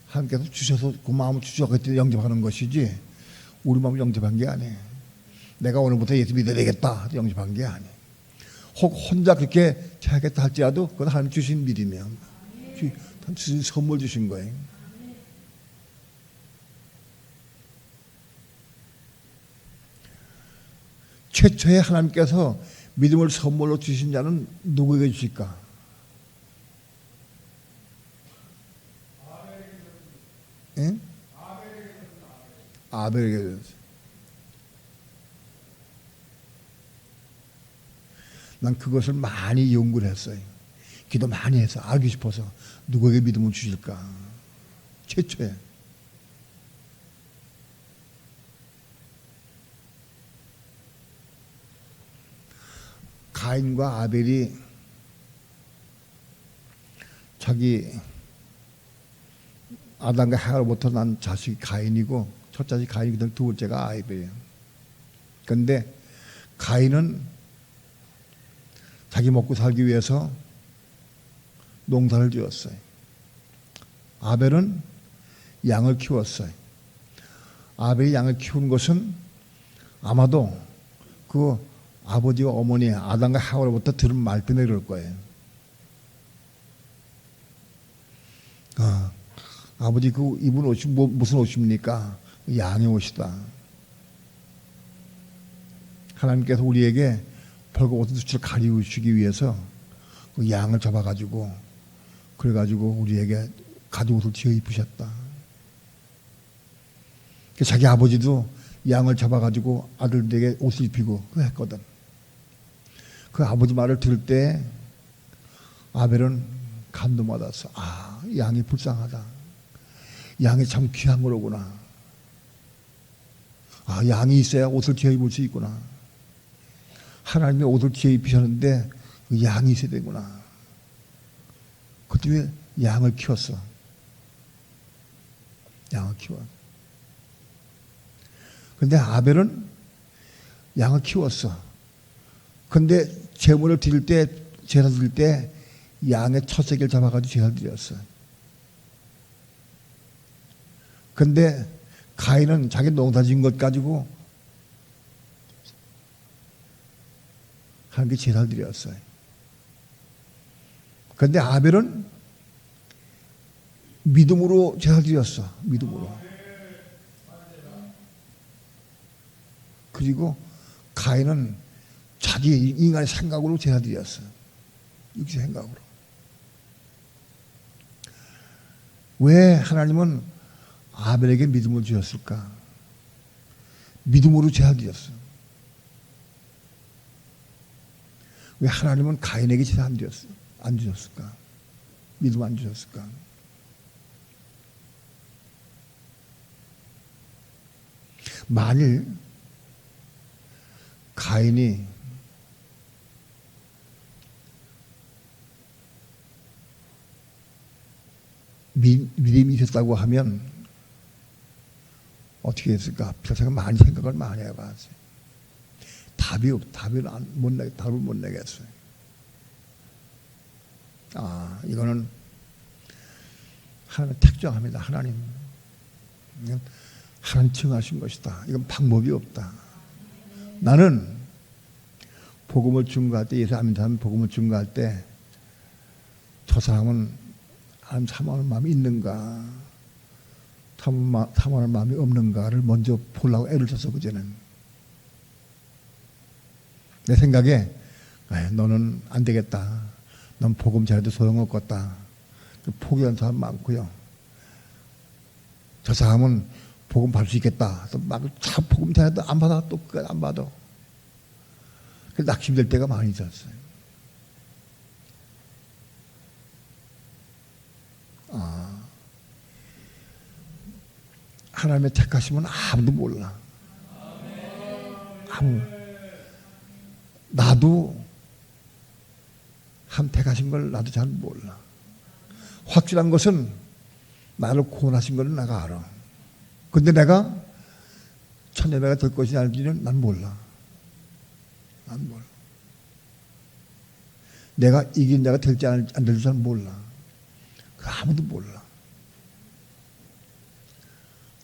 하나님께서 주셔서 그 마음을 주셔서 영접하는 것이지, 우리 마음을 영접한 게 아니에요. 내가 오늘부터 예수 믿어야 되겠다 영접한 게 아니에요. 혹 혼자 그렇게 해야겠다 할지라도 그건 하나님 주신 믿음이에요. 주신 선물 주신 거예요. 최초에 하나님께서 믿음을 선물로 주신 자는 누구에게 주실까? 예? 아벨에게 줬어요. 난 그것을 많이 연구를 했어요. 기도 많이 해서 알고 싶어서 누구에게 믿음을 주실까? 최초에. 가인과 아벨이 자기 아담과 하와로부터 난 자식이 가인이고 첫 자식이 가인이고 두 번째가 아벨이에요. 그런데 가인은 자기 먹고 살기 위해서 농사를 지었어요. 아벨은 양을 키웠어요. 아벨이 양을 키운 것은 아마도 그 아버지와 어머니 아담과 하와로부터 들은 말 때문에 그럴 거예요. 아버지 그 입은 옷이 무슨 옷입니까? 양의 옷이다. 하나님께서 우리에게 벌거 옷의 수치를 가리우시기 위해서 그 양을 잡아가지고 그래가지고 우리에게 가죽옷을 지어 입으셨다. 자기 아버지도 양을 잡아가지고 아들들에게 옷을 입히고 그랬거든. 그 아버지 말을 들을 때 아벨은 감동받았어. 아, 양이 불쌍하다. 양이 참 귀한 거로구나. 아, 양이 있어야 옷을 지어 입을 수 있구나. 하나님의 옷을 지어 입히셨는데 그 양이 있어야 되구나. 그 때문에 양을 키웠어. 양을 키워. 근데 아벨은 양을 키웠어. 근데 제물을 드릴 때, 제사 드릴 때 양의 첫 새끼를 잡아가지고 제사 드렸어. 근데 가인은 자기 농사 지은 것 가지고 하나님께 제사를 드렸어요. 근데 아벨은 믿음으로 제사를 드렸어. 믿음으로. 그리고 가인은 자기 인간의 생각으로 제사 드렸어. 육체 생각으로. 왜 하나님은 아벨에게 믿음을 주셨을까? 믿음으로 제사 드렸어. 왜 하나님은 가인에게 제사 안 드렸어? 안 주셨을까? 믿음 안 주셨을까? 만일 가인이 믿음이 있었다고 하면 어떻게 했을까? 제가 많이 생각을 많이 해봤어요. 답을 못 내겠어요. 아, 이거는 하나님 특정합니다. 하나님 증하신 것이다. 이건 방법이 없다. 나는 복음을 증거할 때, 예수 안 믿는 사람이 복음을 증거할 때 저 사람은 하나님 사모하는 마음이 있는가, 사모하는 마음이 없는가를 먼저 보려고 애를 써서 그제는 내 생각에 너는 안 되겠다. 넌 복음 잘해도 소용없겠다. 포기한 사람 많고요. 저 사람은 복음 받을 수 있겠다. 막 참 복음 잘해도 안 받아. 또 안 받아. 그래서 낙심될 때가 많이 있었어요. 하나님의 택하심은 아무도 몰라. 나도 한 택하신 걸 나도 잘 몰라. 확실한 것은 나를 구원하신 걸 내가 알아. 근데 내가 천여배가 될 것이 아닌지는 난 몰라. 난 몰라. 내가 이긴 자가 될지 안 될지 잘 몰라. 아무도 몰라.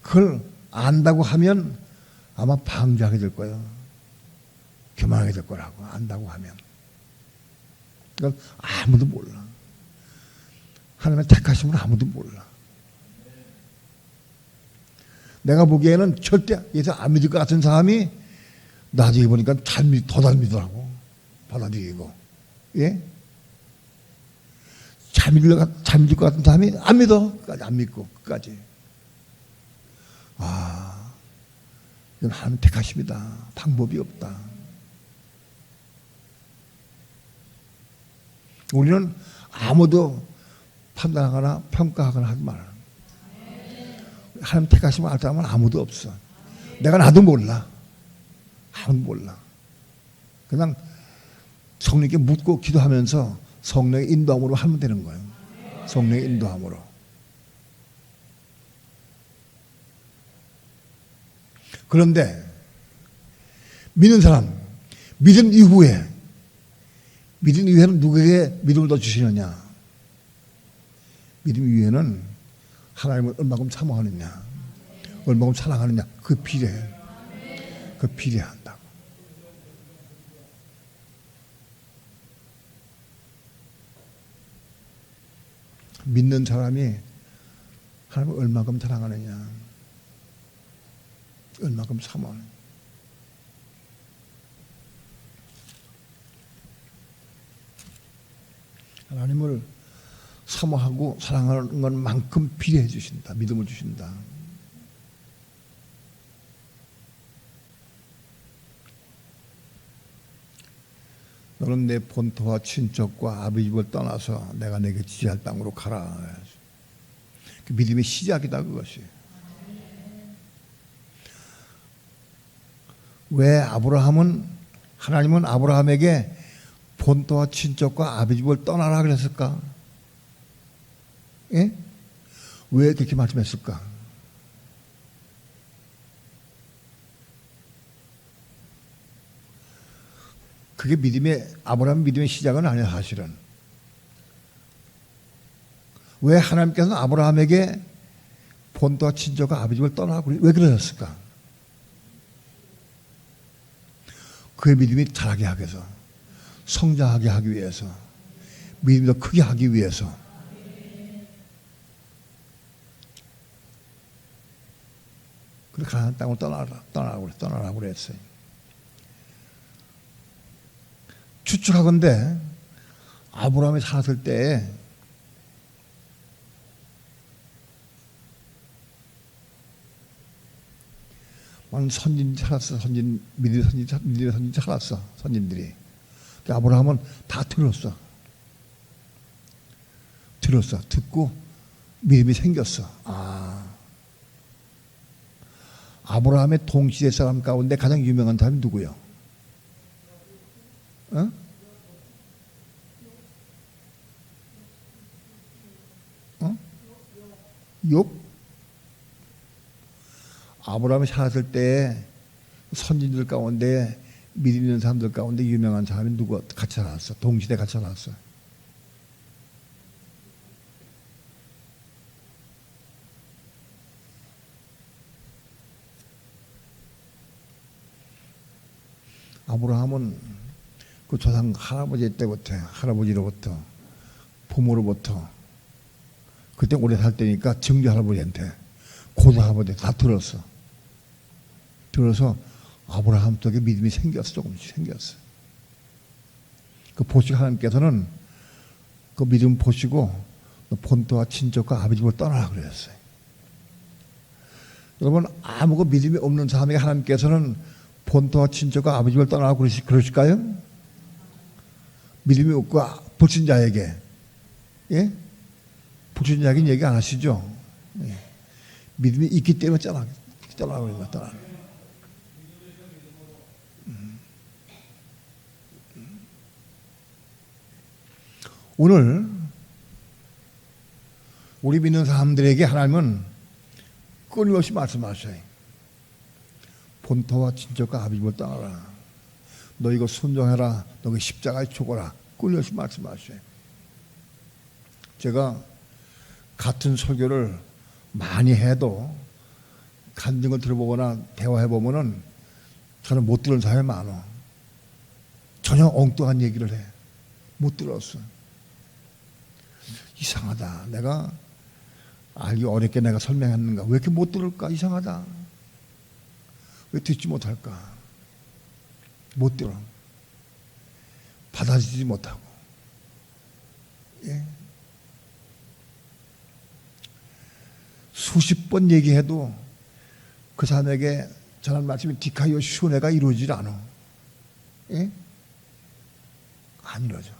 그걸 안다고 하면 아마 방주하게 될 거야. 교만하게 될 거라고. 안다고 하면. 그걸 아무도 몰라. 하나님의 택하심은 아무도 몰라. 내가 보기에는 절대 예수 안 믿을 것 같은 사람이 나중에 보니까 더 잘 믿더라고. 받아들이고. 예? 잘 믿을 것 같은 사람이 안 믿어. 끝까지 안 믿고, 끝까지. 이건 하나님 택하심이다. 방법이 없다. 우리는 아무도 판단하거나 평가하거나 하지 말아요. 하나님 택하심을 알 사람은 아무도 없어. 나도 몰라. 아무도 몰라. 그냥 성령께 묻고 기도하면서 성령의 인도함으로 하면 되는 거예요. 성령의 인도함으로. 그런데 믿는 사람, 믿은 이후에는 누구에게 믿음을 더 주시느냐? 믿음 이후에는 하나님을 얼마큼 사모하느냐, 얼마큼 사랑하느냐, 그 비례해. 그 비례한다고. 믿는 사람이 하나님을 얼마큼 사랑하느냐, 얼마큼 사모하느냐. 하나님을 사모하고 사랑하는 것만큼 비례해 주신다. 믿음을 주신다. 너는 내 본토와 친척과 아버지 집을 떠나서 내가 내게 지시할 땅으로 가라. 그 믿음의 시작이다, 그것이. 왜 하나님은 아브라함에게 본토와 친척과 아버지 집을 떠나라 그랬을까? 예? 왜 그렇게 말씀했을까? 그게 아브라함 믿음의 시작은 아니야, 사실은. 왜 하나님께서는 아브라함에게 본토와 친척과 아버지 집을 떠나라고 왜 그러셨을까? 그의 믿음이 자라게 하기 위해서, 성장하게 하기 위해서, 믿음이 더 크게 하기 위해서. 그래서 가나안 땅을 떠나라고 그랬어요. 추측하건대 아브라함이 살았을 때 많은 선진이 살았어. 믿음의 선진이 살았어. 선진들이. 아브라함은 다 들었어. 듣고 믿음이 생겼어. 아브라함의 동시대 사람 가운데 가장 유명한 사람이 누구요? 욥? 아브라함이 살았을 때 선진들 가운데 믿음 있는 사람들 가운데 유명한 사람이 누구 같이 살았어? 동시대 같이 살았어. 아브라함은 그 조상 할아버지로부터 부모로부터 그때 오래 살 때니까 증조 할아버지한테 고조 할아버지한테 다 들어서 아브라함 속에 믿음이 생겼어. 조금씩 생겼어. 그 보시고 하나님께서는 그 믿음 보시고 본토와 친척과 아버지 집을 떠나라 그랬어요. 여러분, 아무것도 믿음이 없는 사람에게 하나님께서는 본토와 친척과 아버지 집을 떠나라고 그러실까요? 믿음이 없고 불신자에게, 예? 불신자에게는 얘기 안 하시죠? 예. 믿음이 있기 때문에 떠나는 거야. 떠나. 오늘 우리 믿는 사람들에게 하나님은 끊임없이 말씀하셔요. 본토와 친척과 아비집을 떠나라. 너 이거 순종해라. 너 그 십자가에 죽어라. 끊임없이 말씀하셔요. 제가 같은 설교를 많이 해도 간증을 들어보거나 대화해 보면은 저는 못 들은 사람이 많아. 전혀 엉뚱한 얘기를 해. 못 들었어. 이상하다. 내가 알기 어렵게 내가 설명했는가? 왜 이렇게 못 들을까? 이상하다. 왜 듣지 못할까? 못 들어. 받아들이지 못하고. 예. 수십 번 얘기해도 그 사람에게 전한 말씀이 디카이오 슈네가 이루어지질 않아. 예? 안 이루어져.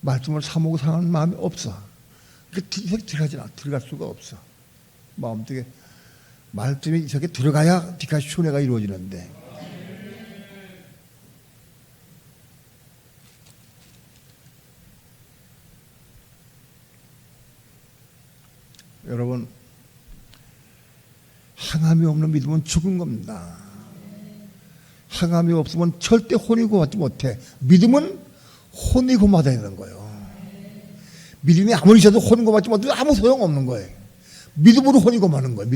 말씀을 사모고 사랑하는 마음이 없어. 들어갈 수가 없어. 마음속에 말씀이 저게 들어가야 디카이오 슈네가 이루어지는데. 여러분, 항암이 없는 믿음은 죽은 겁니다. 항암이 없으면 절대 혼이고 받지 못해. 믿음은 혼이고 받아야 되는 거예요. 믿음이 아무리 있어도 혼이고 받지 못해 아무 소용없는 거예요. 믿음으로 혼이고 마는 거예요.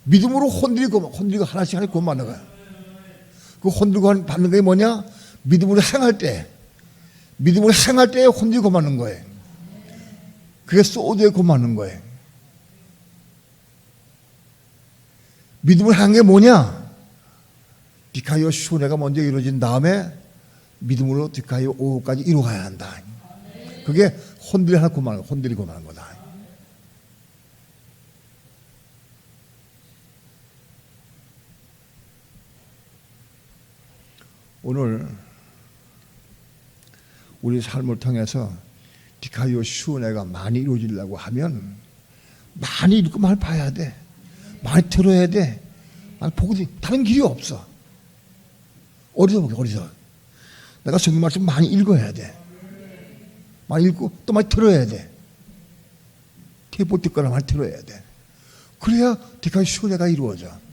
믿음으로 혼들이고 하나씩 고마는 거예요. 그 혼들고 받는 게 뭐냐? 믿음으로 행할 때 혼들이 고마는 거예요. 그게 소드에 고마는 거예요. 믿음을 한 게 뭐냐? 디카이오 슈네가 먼저 이루어진 다음에 믿음으로 디카이오 오까지 이루어가야 한다. 그게 혼들이 고마는 거다. 오늘 우리 삶을 통해서 디카이오 슈네가 많이 이루어지려고 하면 많이 읽고 많이 봐야 돼. 많이 들어야 돼. 많이 보고 다른 길이 없어. 어디서 내가 성경 말씀 많이 읽어야 돼. 많이 읽고 또 많이 들어야 돼. 테이프 듣거나 많이 들어야 돼. 그래야 디카이오 슈네가 이루어져.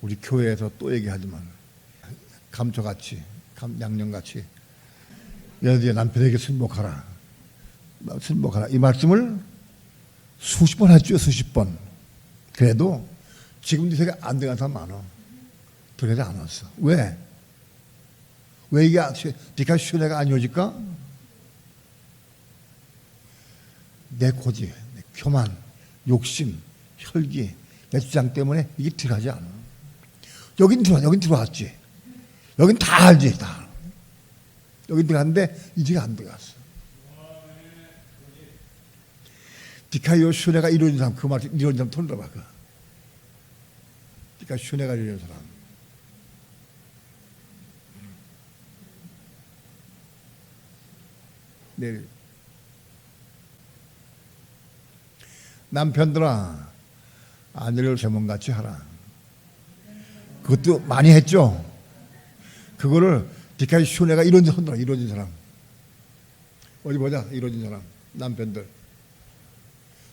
우리 교회에서 또 얘기하지만 감초같이 양념같이 여자의 남편에게 순복하라 이 말씀을 수십 번 했죠. 수십 번. 그래도 지금도 세계 안 들어간 사람 많아. 들어가지 않았어. 왜 이게 디카이오 슈네가 안 이루어질까? 내 고집, 내 교만, 욕심, 혈기, 내 주장 때문에 이게 들어가지 않아. 여긴 들어왔지. 여긴 다 알지, 다. 여긴 들어갔는데 이제가 안 들어갔어. 디카이오 슈네가 이루어진 사람, 그 말 이루어진 사람 손 들어봐. 디카이오 슈네가 이루어진 사람. 네. 남편들아, 아내를 제mon같이 하라. 그것도 많이 했죠. 그거를 디카이오 슈네가 이루어진 사람. 어디 보자. 이루어진 사람. 남편들.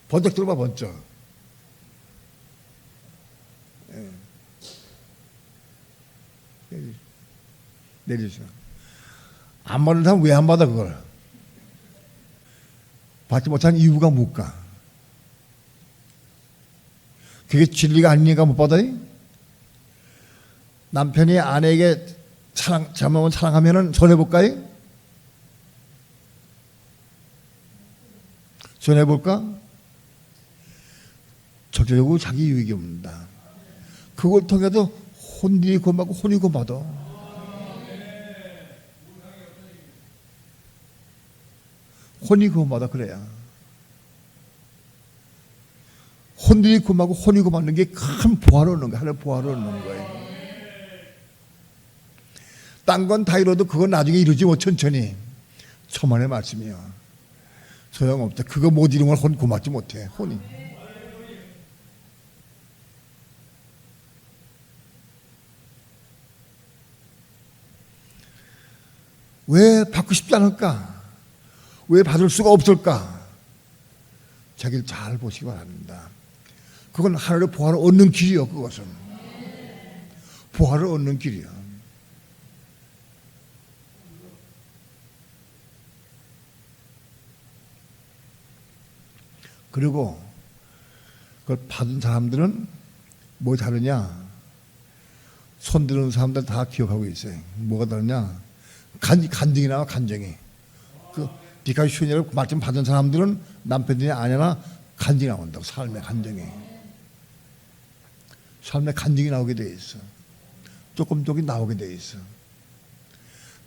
번쩍 들어봐. 번쩍. 내리시오. 안 받는 사람 왜 안 받아 그걸? 받지 못한 이유가 뭘까? 그게 진리가 아니니까 못 받아요? 남편이 아내에게 잘못하면 사랑하면은 손해볼까요? 손해볼까? 절대적으로 자기 유익이 없는다. 그걸 통해서 혼이 고마고 혼이 고마다. 혼이 고마다 그래야. 혼들이 고마고 혼이 고마는 게 큰 보화를 얻는 거예요. 하나의 보화를 얻는 거예요. 딴 건 다 이뤄도 그건 나중에 이루지 못 천천히. 천만의 말씀이야. 소용없다. 그거 못 이루면 혼 고맙지 못해. 혼이. 왜 받고 싶지 않을까? 왜 받을 수가 없을까? 자기를 잘 보시기 바랍니다. 그건 하늘의 보화를 얻는 길이요. 그것은 보화를 얻는 길이요. 그리고 그걸 받은 사람들은 뭐 다르냐? 손 드는 사람들 다 기억하고 있어요. 뭐가 다르냐? 간증이 나와. 간증이. 그 디카시온이라고 말씀 받은 사람들은 남편이나 아내나 간증이 나온다고. 삶의 간증이. 삶의 간증이 나오게 돼 있어. 조금 나오게 돼 있어.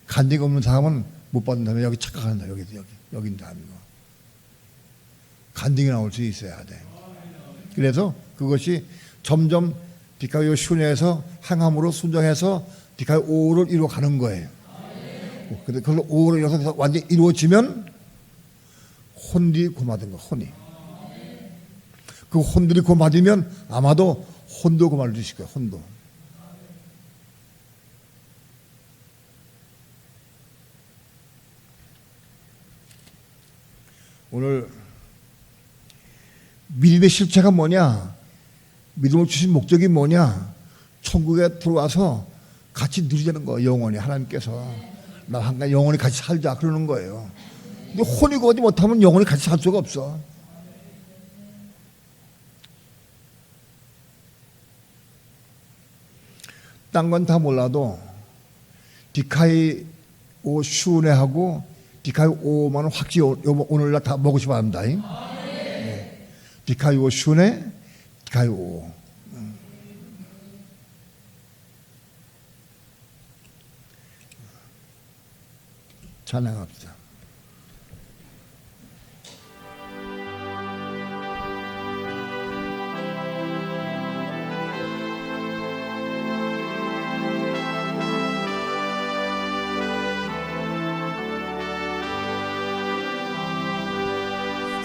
간증이 없는 사람은 못 받는다면 여기 착각한다. 여기 있는 사람이고. 간증이 나올 수 있어야 돼. 그래서 그것이 점점 디카요 슌에서 행함으로 순종해서 디카요 오를 이루어가는 거예요. 근데 그걸 오를 이루어서 완전히 이루어지면 혼들이 고마든 거, 혼이. 그 혼들이 고마지면 아마도 혼도 고마를 주실 거예요. 혼도. 오늘 믿음의 실체가 뭐냐? 믿음을 주신 목적이 뭐냐? 천국에 들어와서 같이 누리자는 거예요. 영원히 하나님께서 나 한가 영원히 같이 살자 그러는 거예요. 근데 혼이 거지 못하면 영원히 같이 살 수가 없어. 딴 건 다 몰라도 디카이 오 슈네하고 디카이 오만은 확실히 오늘날 다 먹으시 바랍니다. 네. 디카이 오 슈네, 디카이 오. 찬양합시다.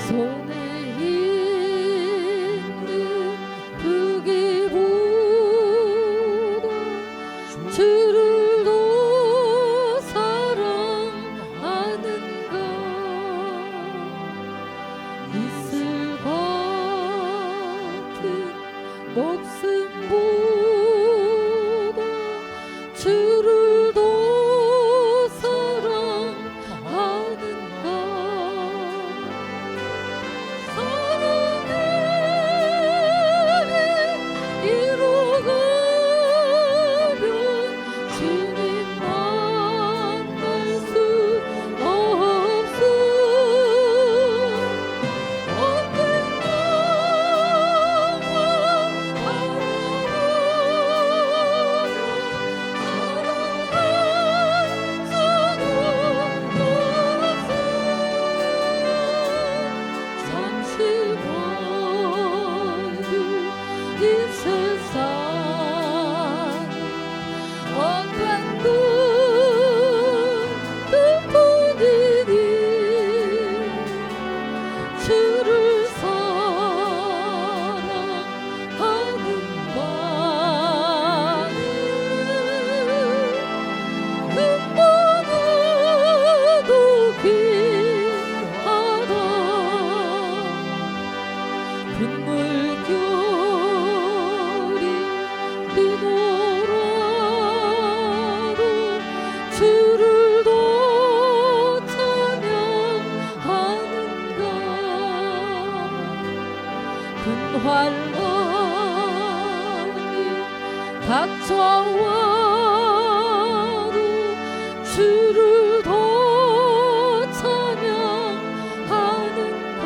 손에 있는 부귀보다 주를 더 사랑하는가 이슬 같은 목숨보다 주를 더 사랑하는가 환란이 닥쳐와도 주를 더 찬양하는가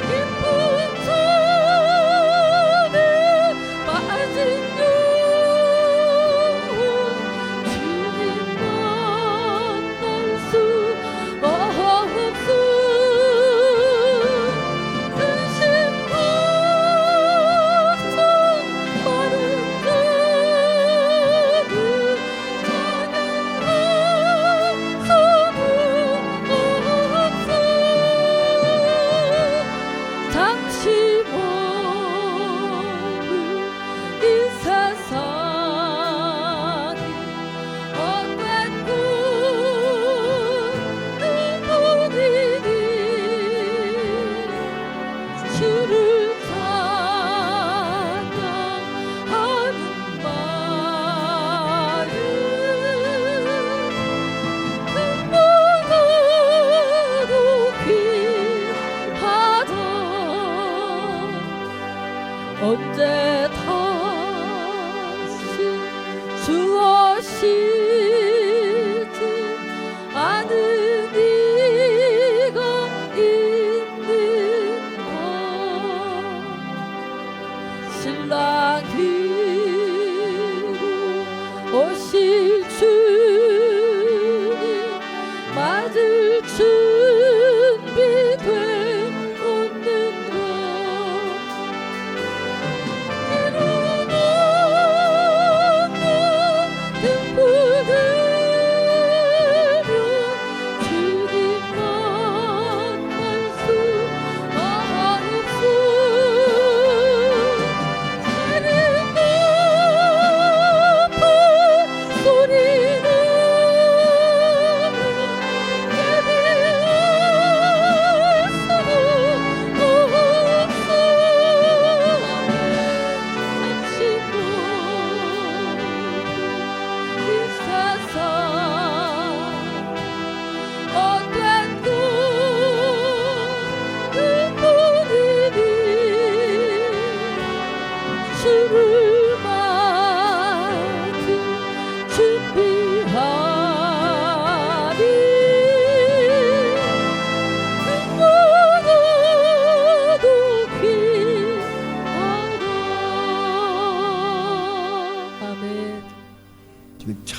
깊은 잠에 빠진 영혼 주님 만날 수 없음 그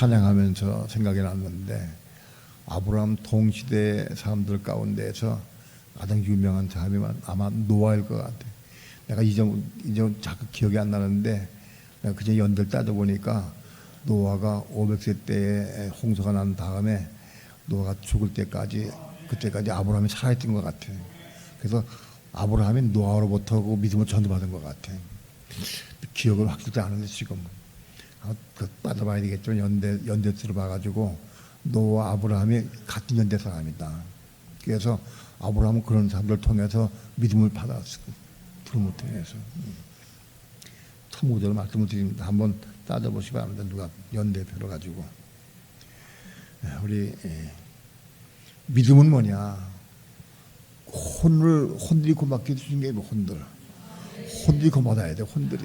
찬양하면서 생각이 났는데 아브라함 동시대 사람들 가운데서 가장 유명한 사람이 아마 노아일 것 같아. 내가 이전 자꾸 기억이 안 나는데 내가 그저 연들 따져보니까 노아가 500세 때에 홍수가 난 다음에 노아가 죽을 때까지 그때까지 아브라함이 살아있던 것 같아. 그래서 아브라함이 노아로부터 그 믿음을 전도받은 것 같아. 기억은 확실치 않은데 지금 그 따져봐야 되겠죠. 연대수를 봐가지고 노아 아브라함이 같은 연대 사람이다. 그래서 아브라함은 그런 사람들을 통해서 믿음을 받았어. 부름을 통해서. 천무적으로 말씀을 드립니다. 한번 따져보시기 바랍니다. 누가 연대표를 가지고. 우리 믿음은 뭐냐? 혼들이 고맙게 주신 게 뭐 혼들이 고마워야 돼. 혼들이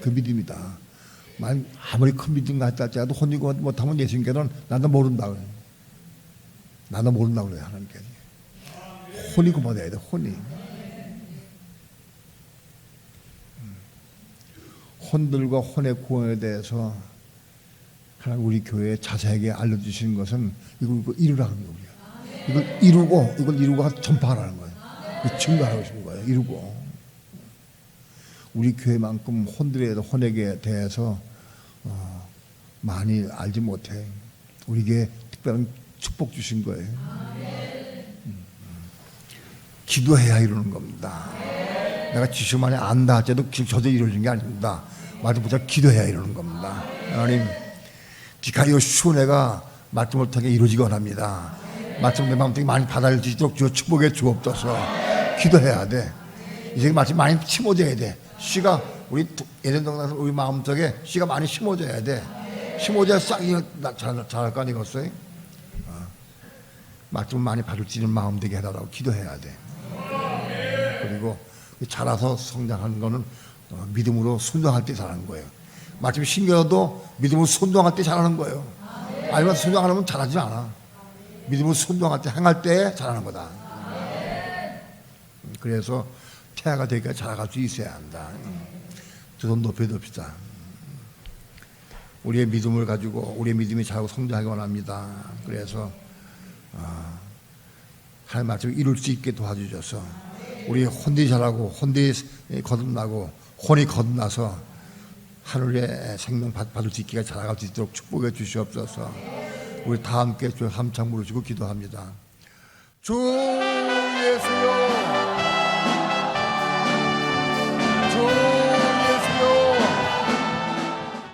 그 믿음이다. 아무리 큰 믿음 같다 할지라도 혼들이 고맙지 못하면 예수님께서는 나도 모른다 그래. 나도 모른다 그래 하나님께서. 혼이 고마워야 돼. 혼이. 혼들과 혼의 구원에 대해서 하나님 우리 교회에 자세하게 알려주시는 것은 이걸 이루라는 거예요. 이걸 이루고 전파하라는 거예요. 증거하고 싶은 거예요. 이루고. 우리 교회만큼 혼에게 대해서 많이 알지 못해. 우리에게 특별한 축복 주신 거예요. 기도해야 이루는 겁니다. 내가 지식만이 안다 할지라도 저도 이루어진 게 아닙니다. 말씀보다 기도해야 이루는 겁니다. 하나님, 디카이오 슈네가 말씀을 통해 이루어지기 원합니다. 말씀 내 마음속에 많이 받아들일 수 있도록 주어 축복해 주옵소서. 기도해야 돼. 이제 말씀 많이 심어져야 돼. 씨가 우리 예전동산 우리 마음속에 씨가 많이 심어져야 돼. 심어져야 싹이 자랄 거 아니겠어요? 말씀을 많이 받을 수 있는 마음 되게 해달라고 기도해야 돼. 그리고 자라서 성장하는 거는 믿음으로 순종할 때 자라는 거예요. 말씀이 신겨도 믿음으로 순종할 때 자라는 거예요. 아니면 순종 안 하면 자라지 않아. 믿음으로 순종할 때 행할 때 자라는 거다. 그래서 태아가 되기까지 자라갈 수 있어야 한다. 두 손 높여둡시다. 우리의 믿음을 가지고 우리의 믿음이 자라고 성장하기 원합니다. 그래서 하나님 말씀을 이룰 수 있게 도와주셔서 우리 혼이 자라고 혼이 거듭나고 혼이 거듭나서 하늘의 생명 받을 수 있기가 자라갈 수 있도록 축복해 주시옵소서. 우리 다 함께 주 함창 부르시고 기도합니다. 주 예수여